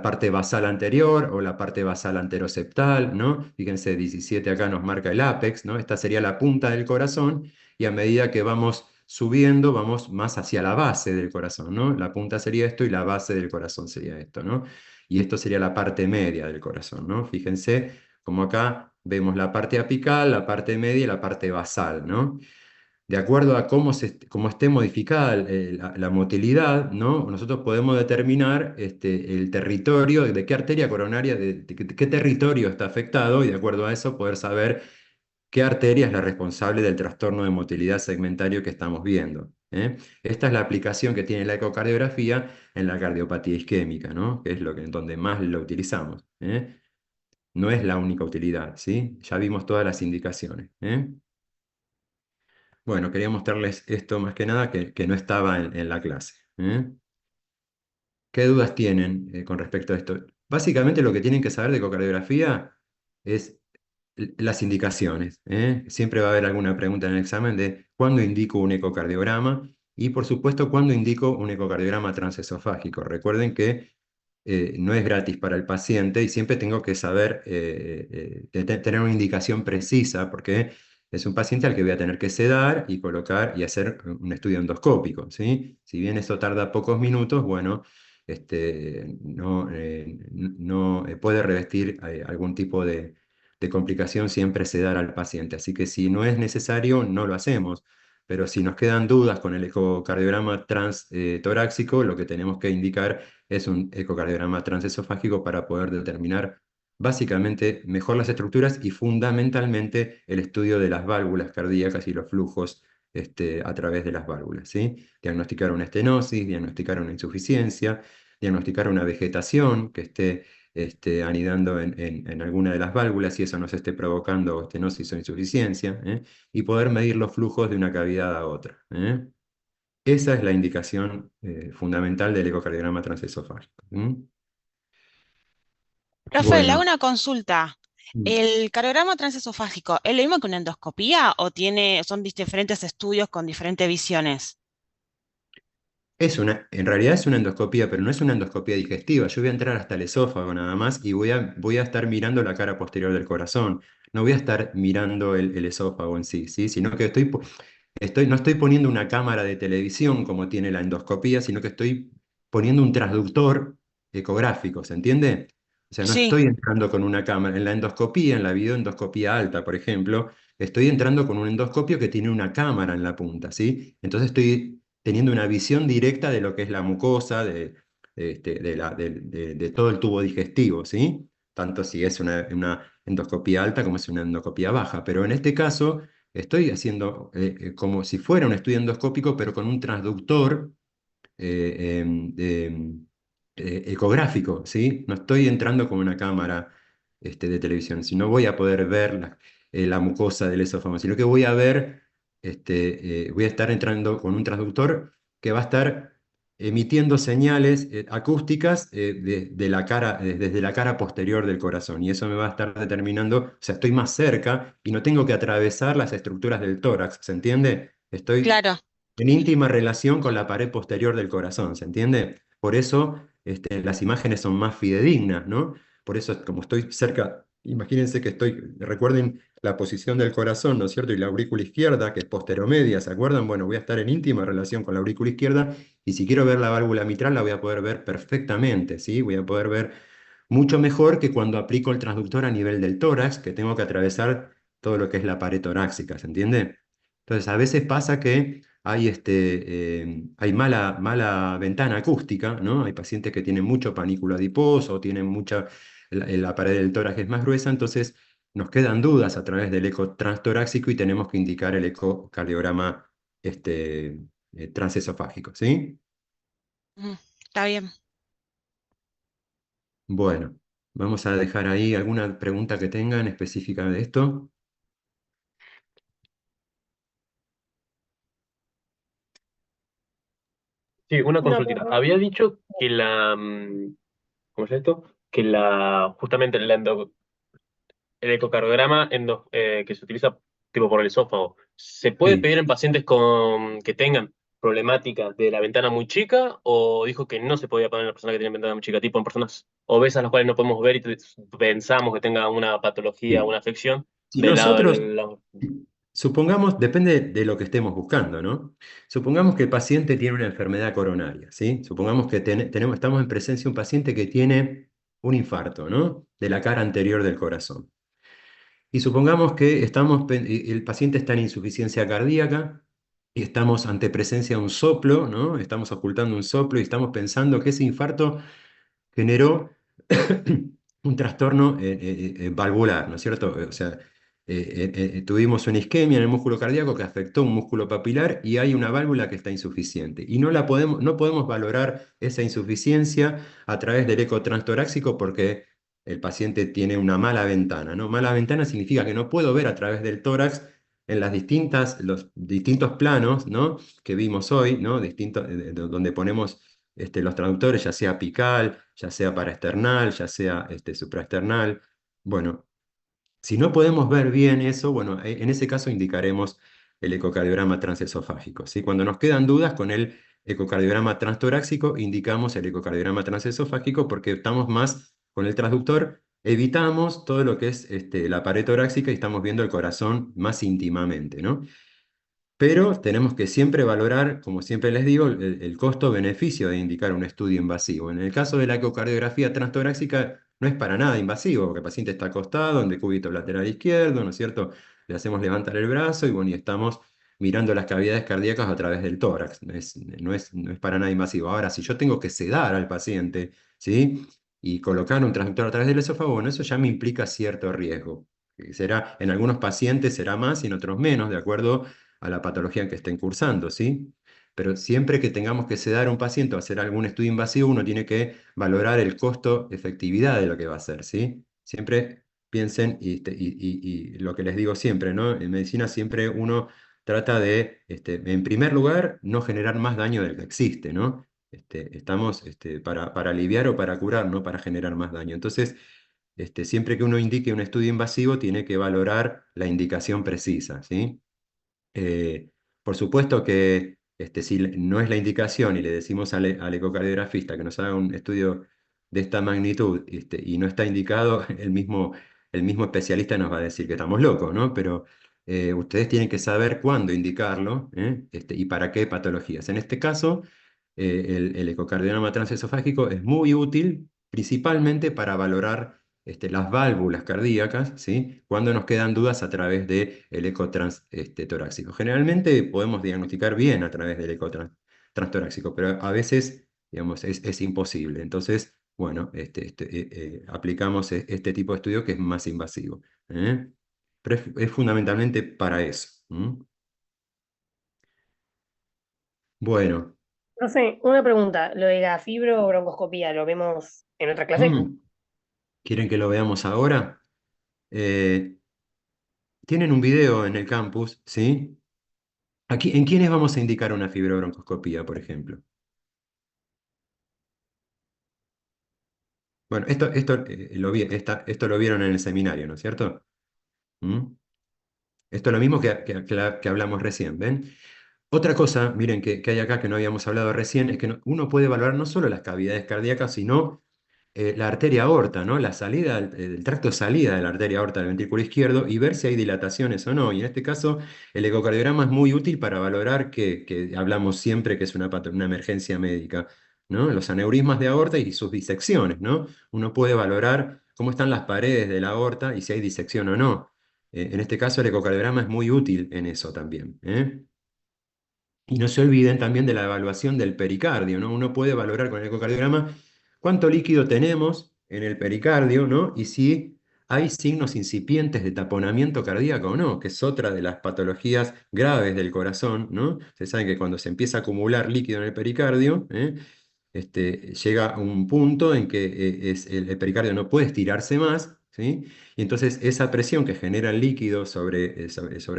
parte basal anterior o la parte basal anteroseptal, ¿no? Fíjense, 17 acá nos marca el ápex, ¿no? Esta sería la punta del corazón y a medida que vamos subiendo, vamos más hacia la base del corazón, ¿no? La punta sería esto y la base del corazón sería esto, ¿no? Y esto sería la parte media del corazón, ¿no? Fíjense como acá vemos la parte apical, la parte media y la parte basal, ¿no? De acuerdo a cómo esté modificada la motilidad, ¿no? Nosotros podemos determinar el territorio, de qué arteria coronaria, de qué territorio está afectado, y de acuerdo a eso poder saber qué arteria es la responsable del trastorno de motilidad segmentario que estamos viendo, ¿eh? Esta es la aplicación que tiene la ecocardiografía en la cardiopatía isquémica, ¿no? Que es donde más lo utilizamos, ¿eh? No es la única utilidad, ¿sí? Ya vimos todas las indicaciones, ¿eh? Bueno, quería mostrarles esto más que nada que no estaba en la clase, ¿eh? ¿Qué dudas tienen con respecto a esto? Básicamente lo que tienen que saber de ecocardiografía es las indicaciones, ¿eh? Siempre va a haber alguna pregunta en el examen de cuándo indico un ecocardiograma y por supuesto cuándo indico un ecocardiograma transesofágico. Recuerden que no es gratis para el paciente y siempre tengo que saber tener una indicación precisa porque es un paciente al que voy a tener que sedar y colocar y hacer un estudio endoscópico, ¿sí? Si bien eso tarda pocos minutos, bueno, no puede revestir algún tipo de complicación siempre sedar al paciente. Así que si no es necesario, no lo hacemos. Pero si nos quedan dudas con el ecocardiograma transtorácico, lo que tenemos que indicar es un ecocardiograma transesofágico para poder determinar básicamente mejor las estructuras y fundamentalmente el estudio de las válvulas cardíacas y los flujos a través de las válvulas, ¿sí? Diagnosticar una estenosis, diagnosticar una insuficiencia, diagnosticar una vegetación que esté anidando en alguna de las válvulas y eso nos esté provocando estenosis o insuficiencia, ¿eh? Y poder medir los flujos de una cavidad a otra, ¿eh? Esa es la indicación fundamental del ecocardiograma transesofágico. Rafael, le hago Bueno, una consulta. mm, ¿El cardiograma transesofágico es lo mismo que una endoscopía o son diferentes estudios con diferentes visiones? en realidad es una endoscopía, pero no es una endoscopía digestiva. Yo voy a entrar hasta el esófago nada más y voy a estar mirando la cara posterior del corazón. No voy a estar mirando el esófago en sí, ¿sí? Sino que no estoy poniendo una cámara de televisión como tiene la endoscopía, sino que estoy poniendo un transductor ecográfico, ¿se entiende? O sea, no Sí, estoy entrando con una cámara. En la endoscopía, en la videoendoscopía alta, por ejemplo, estoy entrando con un endoscopio que tiene una cámara en la punta, ¿sí? Entonces estoy teniendo una visión directa de lo que es la mucosa, de todo el tubo digestivo, ¿sí? Tanto si es una endoscopía alta como es una endoscopía baja. Pero en este caso estoy haciendo como si fuera un estudio endoscópico, pero con un transductor ecográfico, ¿sí? No estoy entrando con una cámara de televisión, sino voy a poder ver la mucosa del esófago, sino que voy a ver, voy a estar entrando con un transductor que va a estar emitiendo señales acústicas de la cara, desde la cara posterior del corazón, y eso me va a estar determinando, o sea, estoy más cerca y no tengo que atravesar las estructuras del tórax, ¿se entiende? Estoy claro. en íntima relación con la pared posterior del corazón, ¿se entiende? Por eso las imágenes son más fidedignas, ¿no? Por eso, como estoy cerca, imagínense que recuerden la posición del corazón, ¿no es cierto? Y la aurícula izquierda, que es posteromedia, ¿se acuerdan? Bueno, voy a estar en íntima relación con la aurícula izquierda y si quiero ver la válvula mitral la voy a poder ver perfectamente, ¿sí? Voy a poder ver mucho mejor que cuando aplico el transductor a nivel del tórax, que tengo que atravesar todo lo que es la pared torácica, ¿se entiende? Entonces, a veces pasa que hay mala ventana acústica, ¿no? Hay pacientes que tienen mucho panículo adiposo o tienen la pared del tórax es más gruesa, entonces nos quedan dudas a través del eco transtorácico y tenemos que indicar el ecocardiograma transesofágico, ¿sí? Mm, está bien. Bueno, vamos a dejar ahí alguna pregunta que tengan específica de esto. Sí, una No, consultita. Había dicho que ¿cómo es esto? Que justamente el ecocardiograma que se utiliza tipo por el esófago, ¿se puede Sí. pedir en pacientes que tengan problemática de la ventana muy chica o dijo que no se podía poner en la persona que tiene ventana muy chica, tipo en personas obesas las cuales no podemos ver y pensamos que tenga una patología, Sí. una afección Si del lado nosotros, del lado. supongamos, depende de lo que estemos buscando, ¿no? Supongamos que el paciente tiene una enfermedad coronaria, ¿sí? Supongamos que estamos en presencia de un paciente que tiene un infarto, ¿no? De la cara anterior del corazón. Y supongamos que el paciente está en insuficiencia cardíaca y estamos ante presencia de un soplo, ¿no? Estamos ocultando un soplo y estamos pensando que ese infarto generó un trastorno valvular, ¿no es cierto? O sea, tuvimos una isquemia en el músculo cardíaco que afectó un músculo papilar y hay una válvula que está insuficiente. Y no podemos valorar esa insuficiencia a través del eco transtorácico porque el paciente tiene una mala ventana, ¿no? Mala ventana significa que no puedo ver a través del tórax en los distintos planos, ¿no? Que vimos hoy, ¿no? Donde ponemos los traductores, ya sea apical, ya sea paraesternal, ya sea supraesternal. Bueno, si no podemos ver bien eso, bueno, en ese caso indicaremos el ecocardiograma transesofágico, ¿sí? Cuando nos quedan dudas con el ecocardiograma transtorácico, indicamos el ecocardiograma transesofágico porque estamos más con el transductor, evitamos todo lo que es la pared torácica y estamos viendo el corazón más íntimamente, ¿no? Pero tenemos que siempre valorar, como siempre les digo, el costo-beneficio de indicar un estudio invasivo. En el caso de la ecocardiografía transtorácica no es para nada invasivo, porque el paciente está acostado en decúbito lateral izquierdo, ¿no es cierto? Le hacemos levantar el brazo y bueno, y estamos mirando las cavidades cardíacas a través del tórax. No es para nada invasivo. Ahora, si yo tengo que sedar al paciente, ¿sí? Y colocar un transductor a través del esófago, bueno, eso ya me implica cierto riesgo. En algunos pacientes será más y en otros menos, de acuerdo a la patología que estén cursando, ¿sí? Pero siempre que tengamos que sedar a un paciente o hacer algún estudio invasivo, uno tiene que valorar el costo-efectividad de lo que va a hacer, ¿sí? Siempre piensen, y lo que les digo siempre, ¿no? En medicina siempre uno trata de, en primer lugar, no generar más daño del que existe, ¿no? Estamos para aliviar o para curar, no para generar más daño. Entonces, siempre que uno indique un estudio invasivo, tiene que valorar la indicación precisa, ¿sí? Eh, por supuesto que si no es la indicación y le decimos al ecocardiografista que nos haga un estudio de esta magnitud y no está indicado, el mismo especialista nos va a decir que estamos locos, ¿no? Pero ustedes tienen que saber cuándo indicarlo, y para qué patologías. En este caso, el ecocardiograma transesofágico es muy útil principalmente para valorar las válvulas cardíacas, ¿sí? Cuando nos quedan dudas a través del eco torácico. Generalmente podemos diagnosticar bien a través del eco transtorácico, pero a veces, digamos, es imposible. Entonces, bueno, aplicamos este tipo de estudio que es más invasivo, ¿eh? Pero es fundamentalmente para eso. Bueno, No sé, una pregunta. Lo de la fibrobroncoscopía, ¿lo vemos en otra clase? mm, ¿quieren que lo veamos ahora? Eh, Tienen un video en el campus, ¿sí? Aquí, ¿en quiénes vamos a indicar una fibrobroncoscopía, por ejemplo? Bueno, esto lo vieron en el seminario, ¿no es cierto? ¿Mm? Esto es lo mismo que hablamos recién, ¿ven? Otra cosa, miren, que hay acá que no habíamos hablado recién, es que uno puede evaluar no solo las cavidades cardíacas, sino la arteria aorta, ¿no? La salida, el tracto de salida de la arteria aorta del ventrículo izquierdo y ver si hay dilataciones o no. Y en este caso, el ecocardiograma es muy útil para valorar que hablamos siempre que es una emergencia médica, ¿no? Los aneurismas de aorta y sus disecciones, ¿no? Uno puede valorar cómo están las paredes de la aorta y si hay disección o no. En este caso, el ecocardiograma es muy útil en eso también, ¿eh? Y no se olviden también de la evaluación del pericardio, ¿no? Uno puede valorar con el ecocardiograma cuánto líquido tenemos en el pericardio, ¿no? Y si hay signos incipientes de taponamiento cardíaco o no, que es otra de las patologías graves del corazón, ¿no? Ustedes saben que cuando se empieza a acumular líquido en el pericardio, llega a un punto en que el pericardio no puede estirarse más, ¿sí? Y entonces esa presión que genera el líquido sobre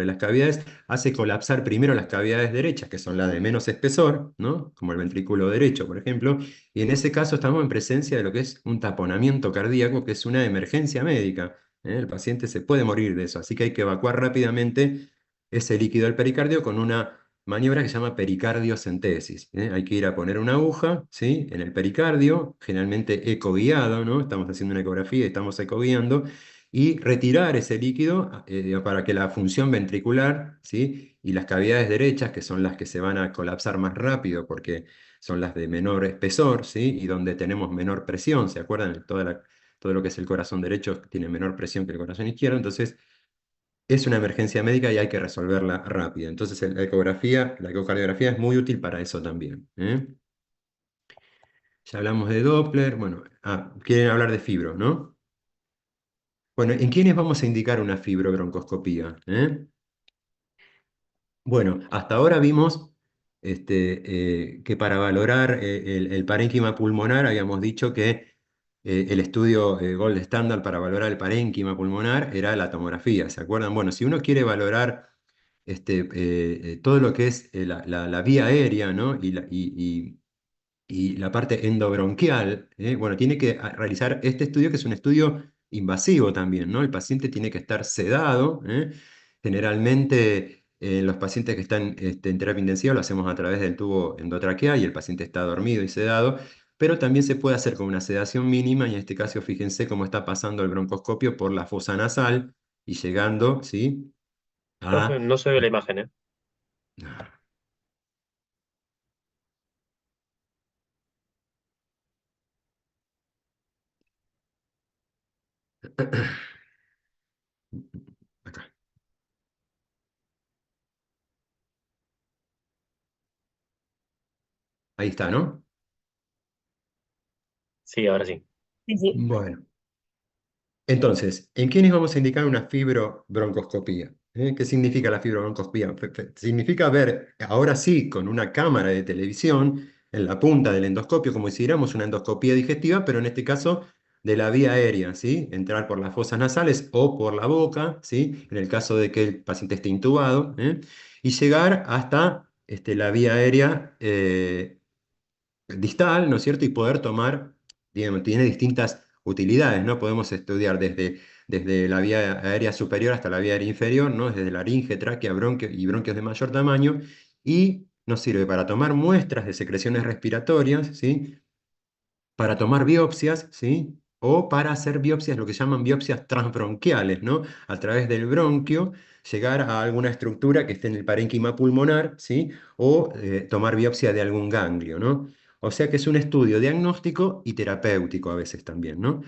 las cavidades hace colapsar primero las cavidades derechas, que son las de menos espesor, ¿no? Como el ventrículo derecho, por ejemplo, y en ese caso estamos en presencia de lo que es un taponamiento cardíaco, que es una emergencia médica, ¿eh? El paciente se puede morir de eso, así que hay que evacuar rápidamente ese líquido del pericardio con una maniobra que se llama pericardiocentesis. Hay que ir a poner una aguja, ¿sí? En el pericardio, generalmente ecoguiado, ¿no? Estamos haciendo una ecografía y estamos ecoguiando, y retirar ese líquido para que la función ventricular, ¿sí? Y las cavidades derechas, que son las que se van a colapsar más rápido porque son las de menor espesor, ¿sí? Y donde tenemos menor presión, ¿se acuerdan? Todo lo que es el corazón derecho tiene menor presión que el corazón izquierdo, entonces es una emergencia médica y hay que resolverla rápido. Entonces la ecocardiografía es muy útil para eso también. Ya hablamos de Doppler, bueno, quieren hablar de fibro, ¿no? Bueno, ¿en quiénes vamos a indicar una fibrobroncoscopía? Bueno, hasta ahora vimos que para valorar el parénquima pulmonar habíamos dicho que el estudio gold standard para valorar el parénquima pulmonar era la tomografía, ¿se acuerdan? Bueno, si uno quiere valorar todo lo que es la vía aérea, ¿no? Y la parte endobronquial, bueno, tiene que realizar este estudio, que es un estudio invasivo también, ¿no? El paciente tiene que estar sedado. Generalmente, los pacientes que están en terapia intensiva lo hacemos a través del tubo endotraqueal y el paciente está dormido y sedado, pero también se puede hacer con una sedación mínima, y en este caso fíjense cómo está pasando el broncoscopio por la fosa nasal y llegando, ¿sí? Profe, a... no se ve la imagen, ¿eh? Acá. Ahí está, ¿no? Sí, ahora sí. Sí, sí. Bueno. Entonces, ¿en quiénes vamos a indicar una fibrobroncoscopía? ¿Qué significa la fibrobroncoscopía? Significa ver, ahora sí, con una cámara de televisión en la punta del endoscopio, como si hiciéramos una endoscopía digestiva, pero en este caso de la vía aérea, ¿sí? Entrar por las fosas nasales o por la boca, ¿sí? En el caso de que el paciente esté intubado, y llegar hasta la vía aérea distal, ¿no es cierto? Y poder tomar, digamos, tiene distintas utilidades, ¿no? Podemos estudiar desde la vía aérea superior hasta la vía aérea inferior, ¿no? Desde laringe, tráquea, bronquio y bronquios de mayor tamaño, y nos sirve para tomar muestras de secreciones respiratorias, ¿sí? Para tomar biopsias, ¿sí? O para hacer biopsias, lo que llaman biopsias transbronquiales, ¿no? A través del bronquio, llegar a alguna estructura que esté en el parénquima pulmonar, ¿sí? O tomar biopsia de algún ganglio, ¿no? O sea que es un estudio diagnóstico y terapéutico a veces también, ¿no?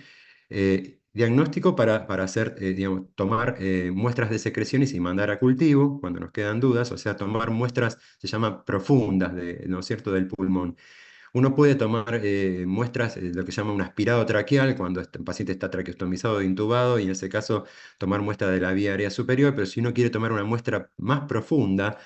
Diagnóstico para hacer, digamos, tomar muestras de secreciones y mandar a cultivo cuando nos quedan dudas, o sea, tomar muestras, se llama profundas, ¿no es cierto?, del pulmón. Uno puede tomar muestras, lo que se llama un aspirado traqueal, cuando el paciente está traqueostomizado o intubado, y en ese caso tomar muestra de la vía aérea superior, pero si uno quiere tomar una muestra más profunda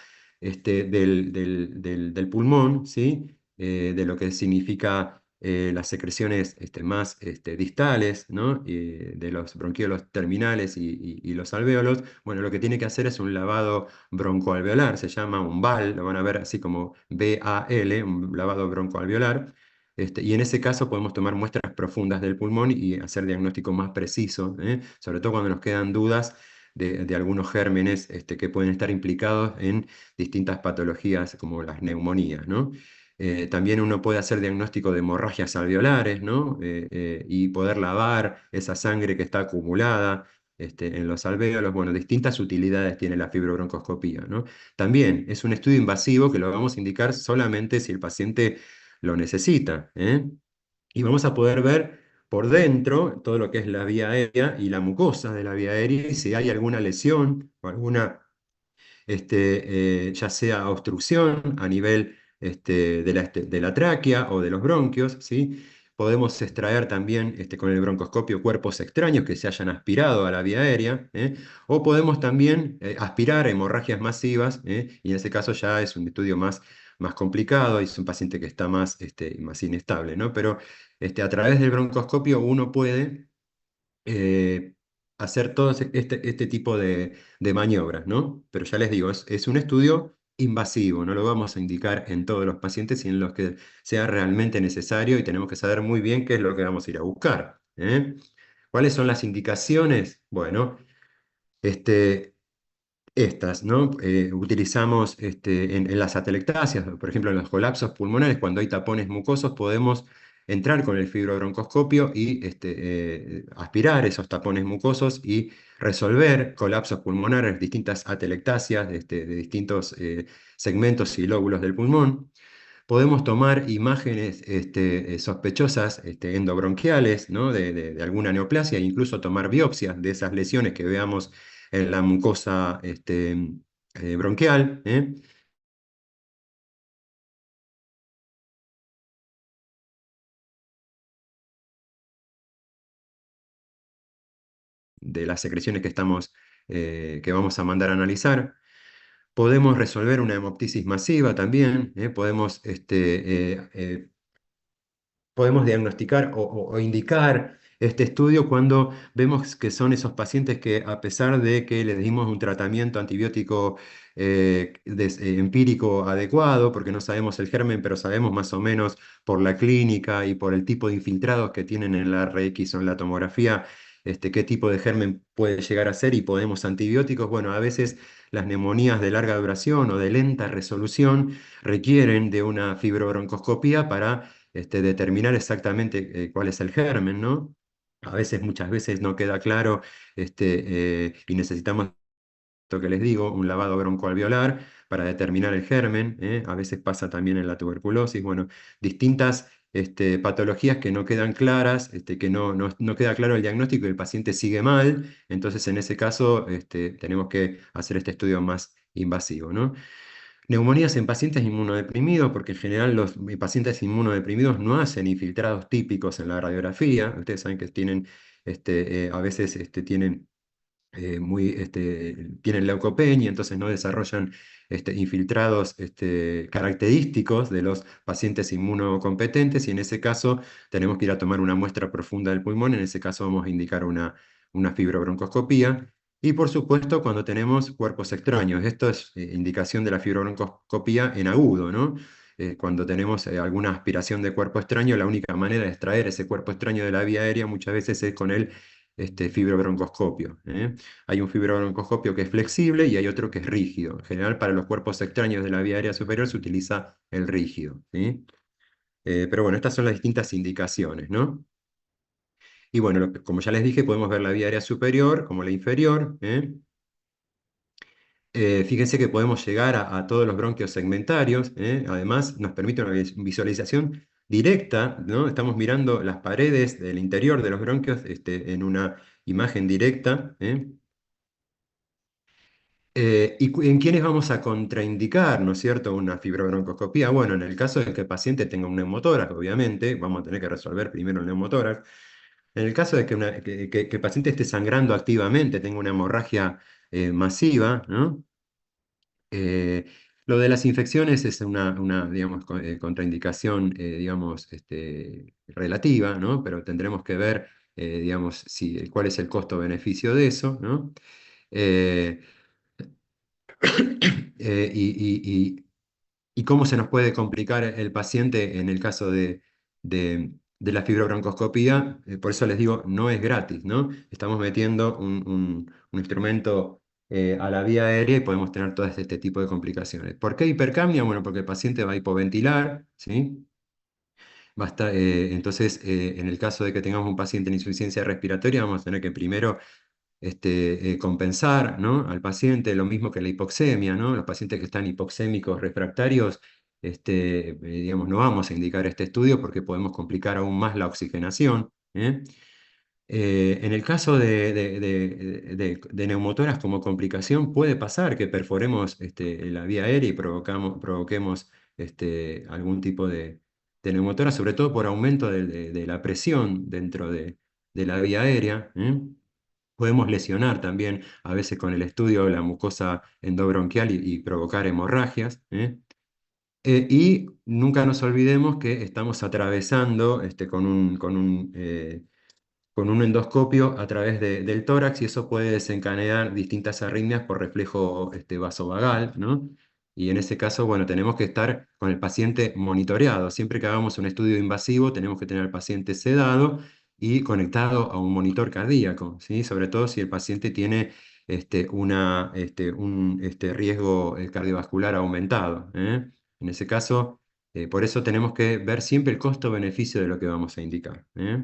del pulmón, ¿sí? De lo que significa las secreciones más distales, ¿no? De los bronquiolos terminales y los alvéolos, bueno, lo que tiene que hacer es un lavado broncoalveolar, se llama un BAL, lo van a ver así como BAL, un lavado broncoalveolar. Y en ese caso podemos tomar muestras profundas del pulmón y hacer diagnóstico más preciso, sobre todo cuando nos quedan dudas de algunos gérmenes que pueden estar implicados en distintas patologías como las neumonías, ¿no? También uno puede hacer diagnóstico de hemorragias alveolares, ¿no? Y poder lavar esa sangre que está acumulada en los alvéolos. Bueno, distintas utilidades tiene la fibrobroncoscopía, ¿no? También es un estudio invasivo que lo vamos a indicar solamente si el paciente lo necesita, Y vamos a poder ver por dentro todo lo que es la vía aérea y la mucosa de la vía aérea, y si hay alguna lesión o alguna ya sea obstrucción a nivel de la tráquea o de los bronquios, ¿sí? Podemos extraer también con el broncoscopio cuerpos extraños que se hayan aspirado a la vía aérea, o podemos también aspirar hemorragias masivas, y en ese caso ya es un estudio más complicado y es un paciente que está más inestable, ¿no? Pero a través del broncoscopio uno puede eh, hacer todo este tipo de maniobras, ¿no? Pero ya les digo, es un estudio invasivo, no lo vamos a indicar en todos los pacientes y en los que sea realmente necesario, y tenemos que saber muy bien qué es lo que vamos a ir a buscar, ¿Cuáles son las indicaciones? Bueno, este, estas, ¿no? Utilizamos en las atelectasias, por ejemplo, en los colapsos pulmonares, cuando hay tapones mucosos, podemos entrar con el fibrobroncoscopio y aspirar esos tapones mucosos y resolver colapsos pulmonares, distintas atelectasias de distintos segmentos y lóbulos del pulmón. Podemos tomar imágenes sospechosas endobronquiales, ¿no? de alguna neoplasia, e incluso tomar biopsias de esas lesiones que veamos en la mucosa bronquial, de las secreciones que vamos a mandar a analizar. Podemos resolver una hemoptisis masiva también, podemos diagnosticar o indicar este estudio cuando vemos que son esos pacientes que, a pesar de que les dimos un tratamiento antibiótico empírico adecuado, porque no sabemos el germen, pero sabemos más o menos por la clínica y por el tipo de infiltrados que tienen en la RX o en la tomografía, qué tipo de germen puede llegar a ser, y podemos antibióticos. Bueno, a veces las neumonías de larga duración o de lenta resolución requieren de una fibrobroncoscopía para determinar exactamente cuál es el germen, ¿no? Muchas veces no queda claro y necesitamos, esto que les digo, un lavado broncoalveolar para determinar el germen. A veces pasa también en la tuberculosis. Bueno, distintas patologías que no quedan claras, que no queda claro el diagnóstico y el paciente sigue mal. Entonces, en ese caso, tenemos que hacer este estudio más invasivo, ¿no? Neumonías en pacientes inmunodeprimidos, porque en general los pacientes inmunodeprimidos no hacen infiltrados típicos en la radiografía. Ustedes saben que a veces tienen tienen leucopenia, entonces no desarrollan infiltrados característicos de los pacientes inmunocompetentes, y en ese caso tenemos que ir a tomar una muestra profunda del pulmón. En ese caso vamos a indicar una fibrobroncoscopía. Y por supuesto, cuando tenemos cuerpos extraños, esto es indicación de la fibrobroncoscopía en agudo, ¿no? Cuando tenemos alguna aspiración de cuerpo extraño, la única manera de extraer ese cuerpo extraño de la vía aérea muchas veces es con el fibrobroncoscopio. Hay un fibrobroncoscopio que es flexible y hay otro que es rígido. En general, para los cuerpos extraños de la vía aérea superior se utiliza el rígido, ¿sí? Pero bueno, estas son las distintas indicaciones, ¿no? Y bueno, como ya les dije, podemos ver la vía aérea superior como la inferior. Fíjense que podemos llegar a todos los bronquios segmentarios. Además, nos permite una visualización directa, ¿no? Estamos mirando las paredes del interior de los bronquios en una imagen directa. ¿En quiénes vamos a contraindicar, ¿no es cierto?, una fibrobroncoscopía? Bueno, en el caso de que el paciente tenga un neumotórax, obviamente, vamos a tener que resolver primero el neumotórax. En el caso de que el paciente esté sangrando activamente, tenga una hemorragia masiva, ¿no? Lo de las infecciones es digamos, contraindicación, digamos, relativa, ¿no? Pero tendremos que ver, digamos, cuál es el costo-beneficio de eso, ¿no? Eh, eh, y, y- y cómo se nos puede complicar el paciente en el caso de la fibrobroncoscopía. Por eso les digo, no es gratis, ¿no? Estamos metiendo un instrumento a la vía aérea y podemos tener todo este tipo de complicaciones. ¿Por qué hipercapnia? Bueno, porque el paciente va a hipoventilar, ¿sí? Entonces, en el caso de que tengamos un paciente en insuficiencia respiratoria, vamos a tener que primero compensar, ¿no?, al paciente, lo mismo que la hipoxemia, ¿no? Los pacientes que están hipoxémicos refractarios, digamos, no vamos a indicar este estudio porque podemos complicar aún más la oxigenación. En el caso de neumotoras como complicación, puede pasar que perforemos la vía aérea y provoquemos algún tipo de neumotora, sobre todo por aumento de la presión dentro de la vía aérea. Podemos lesionar también a veces con el estudio la mucosa endobronquial y provocar hemorragias. Y nunca nos olvidemos que estamos atravesando con un endoscopio a través del tórax, y eso puede desencadenar distintas arritmias por reflejo vasovagal, ¿no? Y en ese caso, bueno, tenemos que estar con el paciente monitoreado. Siempre que hagamos un estudio invasivo, tenemos que tener al paciente sedado y conectado a un monitor cardíaco, ¿sí? Sobre todo si el paciente tiene un riesgo cardiovascular aumentado, ¿eh? En ese caso, por eso tenemos que ver siempre el costo-beneficio de lo que vamos a indicar, ¿eh?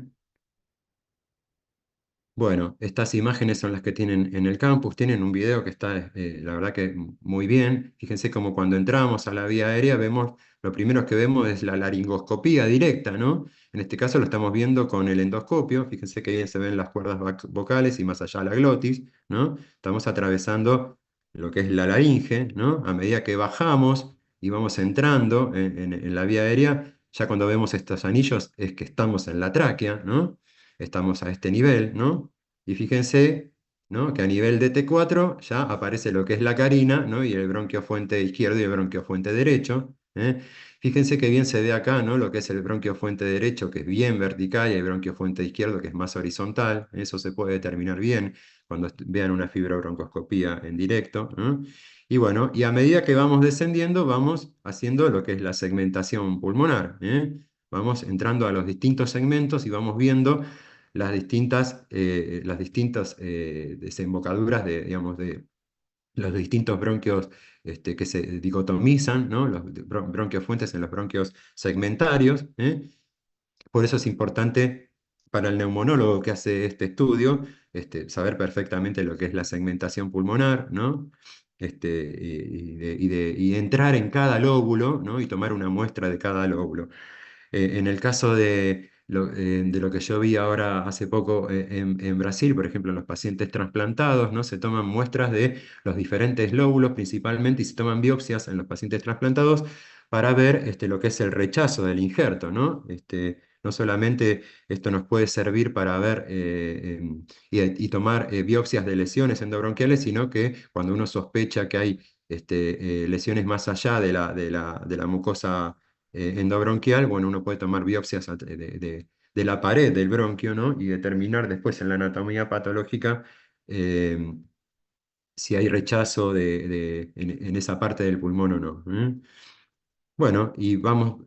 Bueno, estas imágenes son las que tienen en el campus. Tienen un video que está, la verdad que muy bien. Fíjense como cuando entramos a la vía aérea vemos, lo primero que vemos es la laringoscopía directa, ¿no? En este caso lo estamos viendo con el endoscopio. Fíjense que bien se ven las cuerdas vocales y más allá la glotis, ¿no? Estamos atravesando lo que es la laringe, ¿no? A medida que bajamos y vamos entrando en la vía aérea, ya cuando vemos estos anillos es que estamos en la tráquea, ¿no? Estamos a este nivel, ¿no? Y fíjense, ¿no? Que a nivel de T4 ya aparece lo que es la carina, ¿no? Y el bronquio fuente izquierdo y el bronquio fuente derecho, ¿eh? Fíjense que bien se ve acá, ¿no? Lo que es el bronquio fuente derecho, que es bien vertical, y el bronquio fuente izquierdo, que es más horizontal. Eso se puede determinar bien cuando vean una fibrobroncoscopía en directo, ¿no? Y bueno, y a medida que vamos descendiendo, vamos haciendo lo que es la segmentación pulmonar, ¿eh? Vamos entrando a los distintos segmentos y vamos viendo las distintas desembocaduras de, digamos, de los distintos bronquios que se dicotomizan, ¿no? Los bronquios fuentes en los bronquios segmentarios, ¿eh? Por eso es importante para el neumonólogo que hace este estudio saber perfectamente lo que es la segmentación pulmonar, ¿no? Y entrar en cada lóbulo, ¿no? Y tomar una muestra de cada lóbulo. En el caso de lo que yo vi ahora hace poco en Brasil, por ejemplo, en los pacientes trasplantados, ¿no? Se toman muestras de los diferentes lóbulos principalmente y se toman biopsias en los pacientes trasplantados para ver lo que es el rechazo del injerto, ¿no? No solamente esto nos puede servir para ver y tomar biopsias de lesiones endobronquiales, sino que cuando uno sospecha que hay lesiones más allá de la mucosa endobronquial, bueno, uno puede tomar biopsias de la pared del bronquio, ¿no? Y determinar después en la anatomía patológica eh, si hay rechazo en esa parte del pulmón o no. Bueno, y vamos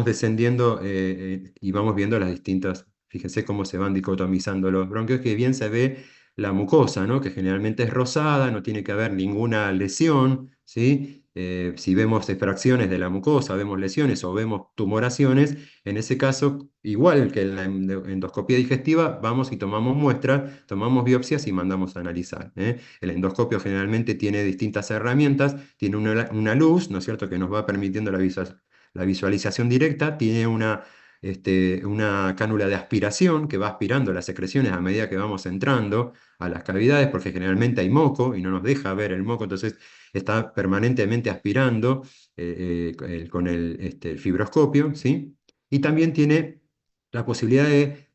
descendiendo y vamos viendo las distintas, fíjense cómo se van dicotomizando los bronquios, que bien se ve la mucosa, ¿no? Que generalmente es rosada, no tiene que haber ninguna lesión, ¿sí? Si vemos fracciones de la mucosa, vemos lesiones o vemos tumoraciones, en ese caso, igual que en la endoscopia digestiva, vamos y tomamos muestra, tomamos biopsias y mandamos a analizar, ¿eh? El endoscopio generalmente tiene distintas herramientas, tiene una luz, ¿no es cierto?, que nos va permitiendo la visualización directa, tiene una cánula de aspiración que va aspirando las secreciones a medida que vamos entrando a las cavidades, porque generalmente hay moco y no nos deja ver el moco, entonces está permanentemente aspirando con el fibroscopio, ¿sí? Y también tiene la posibilidad de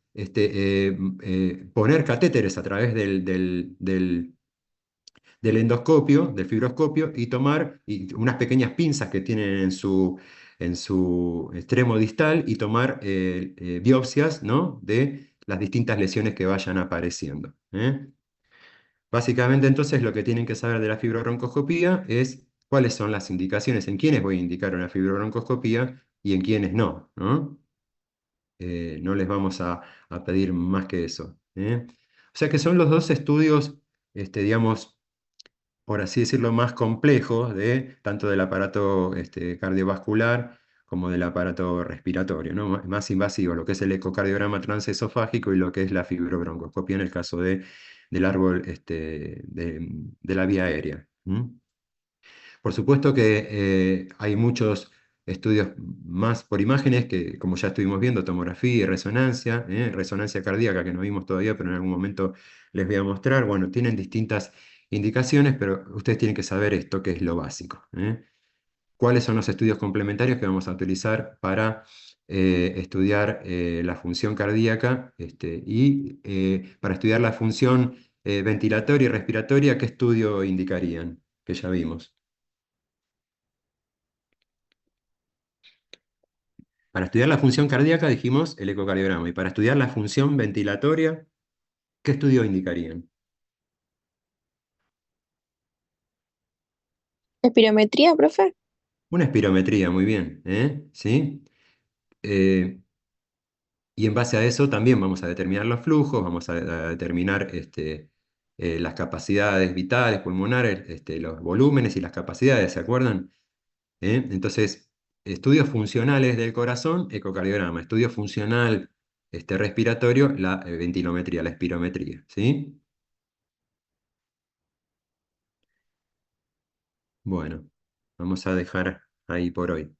poner catéteres a través del endoscopio, del fibroscopio, y tomar unas pequeñas pinzas que tienen en su extremo distal y tomar biopsias, ¿no? De las distintas lesiones que vayan apareciendo, ¿eh? Básicamente entonces lo que tienen que saber de la fibrobroncoscopía es cuáles son las indicaciones, en quiénes voy a indicar una fibrobroncoscopía y en quiénes no, ¿no? No les vamos a pedir más que eso, ¿eh? O sea que son los dos estudios, digamos, por así decirlo, más complejos tanto del aparato cardiovascular como del aparato respiratorio, ¿no? Más invasivo, lo que es el ecocardiograma transesofágico y lo que es la fibrobroncoscopia en el caso del árbol de la vía aérea. Por supuesto que hay muchos estudios más por imágenes que, como ya estuvimos viendo, tomografía y resonancia cardíaca, que no vimos todavía, pero en algún momento les voy a mostrar. Bueno, tienen distintas indicaciones, pero ustedes tienen que saber esto, que es lo básico, ¿eh? ¿Cuáles son los estudios complementarios que vamos a utilizar para estudiar la función cardíaca y para estudiar la función ventilatoria y respiratoria? ¿Qué estudio indicarían? Que ya vimos. Para estudiar la función cardíaca dijimos el ecocardiograma, y para estudiar la función ventilatoria, ¿qué estudio indicarían? ¿Espirometría, profe? Una espirometría, muy bien, ¿sí? Eh, y en base a eso también vamos a determinar los flujos, vamos a determinar las capacidades vitales, pulmonares, los volúmenes y las capacidades, ¿se acuerdan? Entonces, estudios funcionales del corazón, ecocardiograma. Estudio funcional respiratorio, la ventilometría, la espirometría. ¿Sí? Bueno, vamos a dejar ahí por hoy.